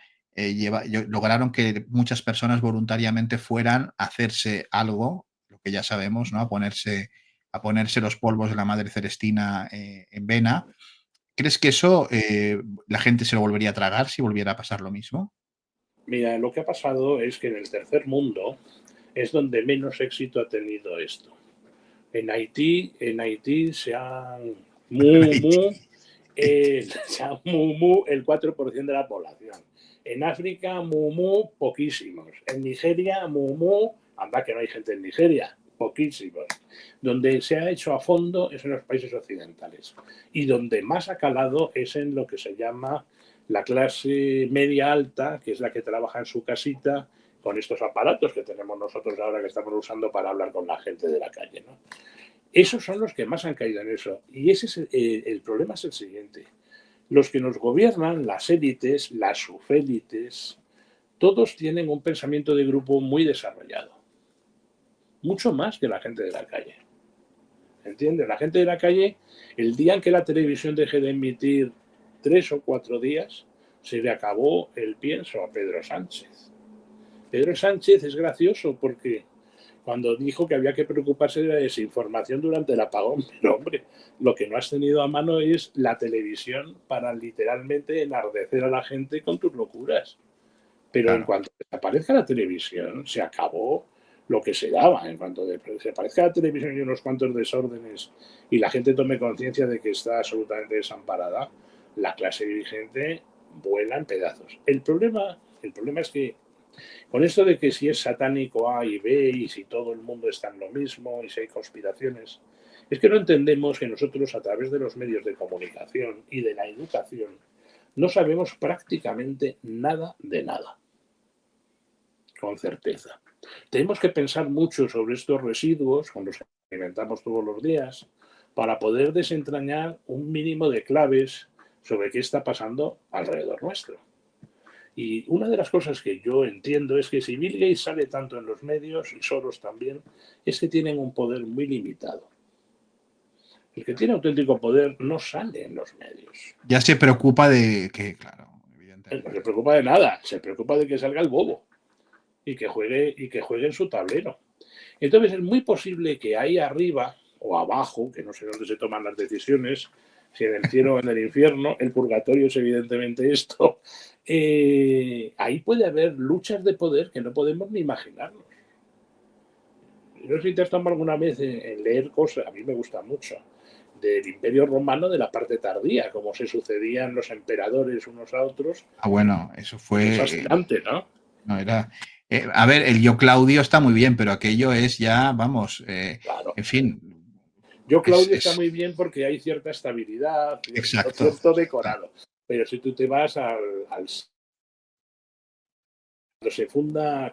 Lograron que muchas personas voluntariamente fueran a hacerse algo, lo que ya sabemos, ¿no? A ponerse los polvos de la madre Celestina en vena. ¿Crees que eso la gente se lo volvería a tragar si volviera a pasar lo mismo? mira, lo que ha pasado es que en el tercer mundo es donde menos éxito ha tenido esto. En Haití se han se han el 4% de la población. En África, poquísimos. En Nigeria, anda que no hay gente en Nigeria, poquísimos. Donde se ha hecho a fondo es en los países occidentales. Y donde más ha calado es en lo que se llama la clase media alta, que es la que trabaja en su casita con estos aparatos que tenemos nosotros ahora que estamos usando para hablar con la gente de la calle, ¿no? Esos son los que más han caído en eso. Y ese es el problema es el siguiente. Los que nos gobiernan, las élites, las subélites, todos tienen un pensamiento de grupo muy desarrollado. Mucho más que la gente de la calle. ¿Entiendes? La gente de la calle, el día en que la televisión deje de emitir 3 o 4 días, se le acabó el pienso a Pedro Sánchez. Pedro Sánchez es gracioso porque cuando dijo que había que preocuparse de la desinformación durante el apagón, pero hombre, lo que no has tenido a mano es la televisión para literalmente enardecer a la gente con tus locuras. Pero en Claro. cuanto desaparezca la televisión, se acabó lo que se daba. En cuanto desaparezca la televisión y unos cuantos desórdenes y la gente tome conciencia de que está absolutamente desamparada, la clase dirigente vuela en pedazos. El problema es que con esto de que si es satánico A y B y si todo el mundo está en lo mismo y si hay conspiraciones, es que no entendemos que nosotros a través de los medios de comunicación y de la educación no sabemos prácticamente nada de nada, con certeza. Tenemos que pensar mucho sobre estos residuos con los que alimentamos todos los días para poder desentrañar un mínimo de claves sobre qué está pasando alrededor nuestro. Y una de las cosas que yo entiendo es que si Bill Gates sale tanto en los medios y Soros también, es que tienen un poder muy limitado. El que tiene auténtico poder no sale en los medios. Ya se preocupa de que, claro, Él no se evidentemente. preocupa de nada, se preocupa de que salga el bobo y que juegue en su tablero. Entonces es muy posible que ahí arriba o abajo, que no sé dónde se toman las decisiones, si en el cielo o en el infierno, el purgatorio es evidentemente esto, ahí puede haber luchas de poder que no podemos ni imaginarnos. No sé si te has tomado alguna vez en leer cosas, a mí me gusta mucho, del Imperio Romano de la parte tardía, cómo se sucedían los emperadores unos a otros. Ah, bueno, eso Es fue, fascinante, ¿no? no era, a ver, el yo Claudio está muy bien, pero aquello es ya, vamos, Claro. en fin, Yo, Claudio, está muy bien porque hay cierta estabilidad, cierto decorado. Pero si tú te vas al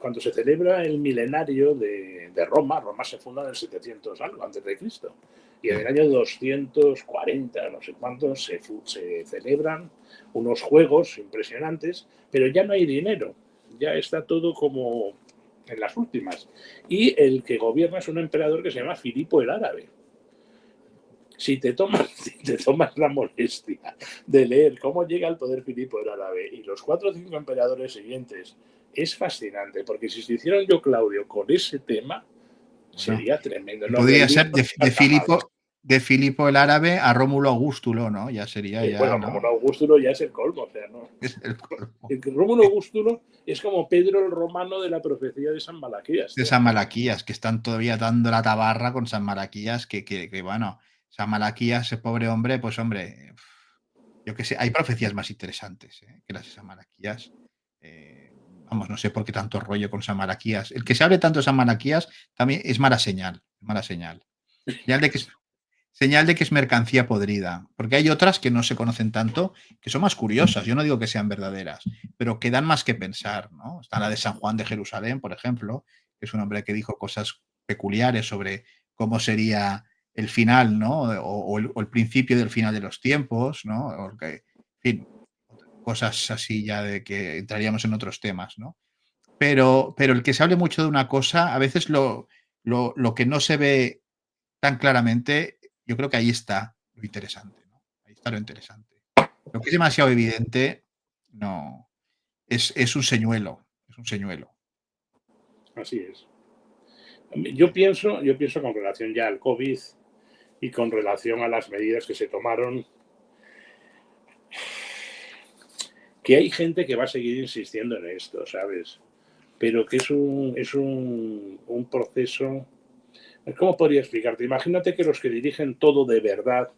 cuando se celebra el milenario de Roma, Roma se funda en el 700 algo antes de Cristo. Y en el año 240, no sé cuántos, se celebran unos juegos impresionantes, pero ya no hay dinero, ya está todo como en las últimas. Y el que gobierna es un emperador que se llama Filipo el Árabe. Si te tomas la molestia de leer cómo llega al poder Filipo el Árabe y los 4 o 5 emperadores siguientes, es fascinante, porque si se hicieran yo, Claudio, con ese tema, sería tremendo. Podría ser de Filipo el Árabe a Rómulo Augustulo, ¿no? Ya sería ya. Bueno, ¿no? Rómulo Augustulo ya es el colmo, o sea, ¿no? Es el colmo. Rómulo Augustulo es como Pedro el Romano de la profecía de San Malaquías. De San Malaquías, que están todavía dando la tabarra con San Malaquías, que bueno, San Malaquías, ese pobre hombre, pues hombre, yo qué sé, hay profecías más interesantes que las de San Malaquías. Vamos, no sé por qué tanto rollo con San Malaquías. El que se hable tanto de San Malaquías también es mala señal, mala señal. Señal de que es mercancía podrida, porque hay otras que no se conocen tanto, que son más curiosas. Yo no digo que sean verdaderas, pero que dan más que pensar, ¿no? Está la de San Juan de Jerusalén, por ejemplo, que es un hombre que dijo cosas peculiares sobre cómo sería el final, ¿no? O el principio del final de los tiempos, ¿no? En fin, cosas así ya de que entraríamos en otros temas, ¿no? Pero el que se hable mucho de una cosa, a veces lo que no se ve tan claramente, yo creo que ahí está lo interesante, ¿no? Ahí está lo interesante. Lo que es demasiado evidente, no. Es un señuelo, es un señuelo. Así es. Yo pienso con relación ya al COVID y con relación a las medidas que se tomaron, que hay gente que va a seguir insistiendo en esto, ¿sabes? Pero que es un proceso. ¿Cómo podría explicarte? Imagínate que los que dirigen todo de verdad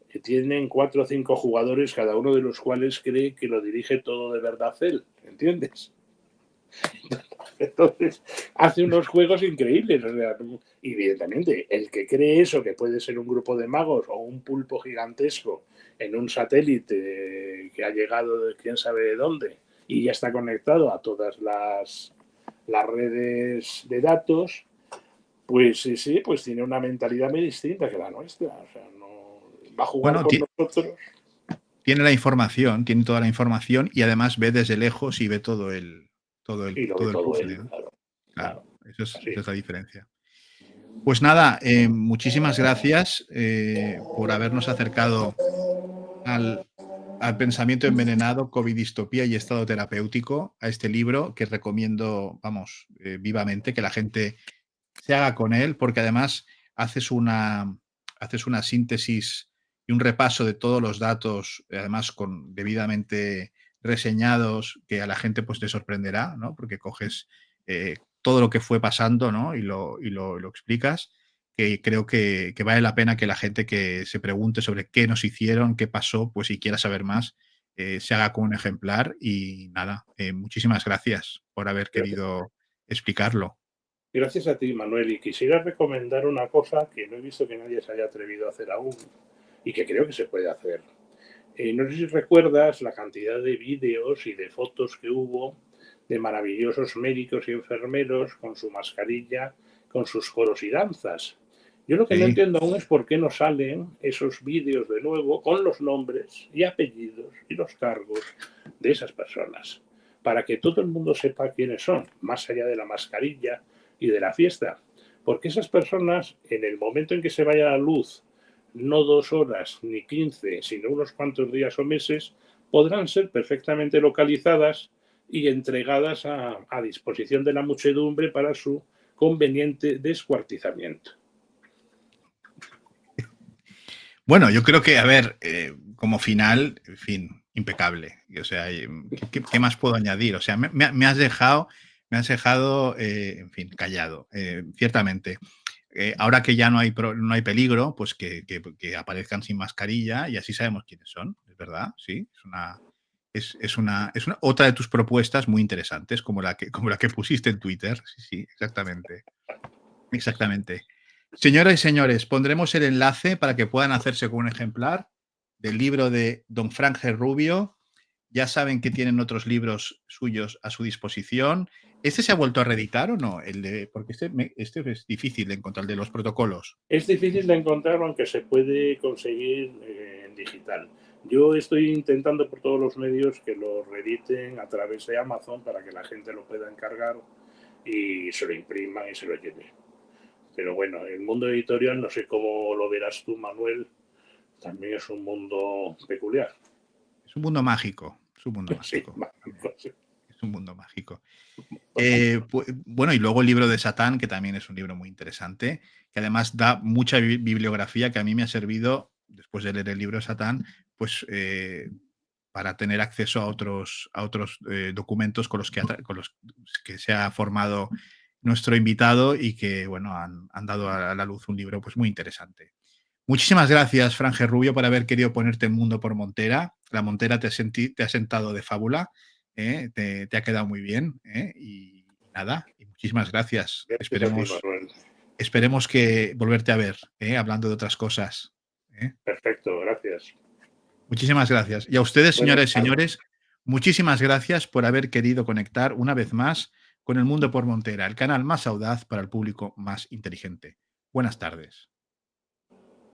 que tienen 4 o 5 jugadores, cada uno de los cuales cree que lo dirige todo de verdad él, ¿entiendes? Entonces, hace unos juegos increíbles. O sea, evidentemente, el que cree eso, que puede ser un grupo de magos o un pulpo gigantesco en un satélite que ha llegado de quién sabe de dónde y ya está conectado a todas las redes de datos, pues sí, pues tiene una mentalidad muy distinta que la nuestra. O sea, no va a jugar con nosotros. Tiene la información, tiene toda la información y además ve desde lejos y ve todo el puzzle, ¿no? Claro, esa es la diferencia. Pues nada, muchísimas gracias por habernos acercado al pensamiento envenenado, COVID-distopía y estado terapéutico, a este libro que recomiendo, vamos, vivamente, que la gente se haga con él, porque además haces una síntesis y un repaso de todos los datos, además con debidamente reseñados, que a la gente pues te sorprenderá, ¿no? Porque coges todo lo que fue pasando, ¿no? y lo explicas, que creo que vale la pena que la gente que se pregunte sobre qué nos hicieron, qué pasó, pues si quiera saber más, se haga con un ejemplar. Y nada, muchísimas gracias por haber querido explicarlo. Gracias a ti, Manuel. Y quisiera recomendar una cosa que no he visto que nadie se haya atrevido a hacer aún y que creo que se puede hacer. No sé si recuerdas la cantidad de vídeos y de fotos que hubo de maravillosos médicos y enfermeros con su mascarilla, con sus coros y danzas. Yo lo que no entiendo aún es por qué no salen esos vídeos de nuevo con los nombres y apellidos y los cargos de esas personas, para que todo el mundo sepa quiénes son, más allá de la mascarilla y de la fiesta. Porque esas personas, en el momento en que se vaya la luz, no 2 horas ni 15, sino unos cuantos días o meses, podrán ser perfectamente localizadas y entregadas a disposición de la muchedumbre para su conveniente descuartizamiento. Bueno, yo creo que, a ver, como final, en fin, impecable. O sea, ¿qué más puedo añadir? O sea, me has dejado, en fin, callado, ciertamente. Ahora que ya no hay peligro, pues que aparezcan sin mascarilla y así sabemos quiénes son, es verdad, sí. Es una otra de tus propuestas muy interesantes, como la que pusiste en Twitter. Sí, exactamente. Exactamente. Señoras y señores, pondremos el enlace para que puedan hacerse con un ejemplar del libro de don Frank G. Rubio. Ya saben que tienen otros libros suyos a su disposición. ¿Este se ha vuelto a reeditar o no? Porque este es difícil de encontrar, el de los protocolos. Es difícil de encontrar, aunque se puede conseguir en digital. Yo estoy intentando por todos los medios que lo reediten a través de Amazon para que la gente lo pueda encargar y se lo impriman y se lo lleve. Pero bueno, el mundo editorial, no sé cómo lo verás tú, Manuel, también es un mundo peculiar. Es un mundo mágico. Es un mundo Sí, mágico. sí. Es un mundo mágico. Totalmente. Bueno, y luego el libro de Satán, que también es un libro muy interesante, que además da mucha bibliografía que a mí me ha servido, después de leer el libro de Satán, pues para tener acceso a otros documentos con los que se ha formado nuestro invitado y que, bueno, han dado a la luz un libro pues muy interesante. Muchísimas gracias, Franje Rubio, por haber querido ponerte el mundo por Montera. La Montera te ha sentado de fábula, te ha quedado muy bien. Y nada, y muchísimas gracias. Gracias a ti, Manuel. Esperemos que volverte a ver, hablando de otras cosas. Perfecto, gracias. Muchísimas gracias. Y a ustedes, Buenas señores y tardes. señores, muchísimas gracias por haber querido conectar una vez más con El Mundo por Montera, el canal más audaz para el público más inteligente. Buenas tardes.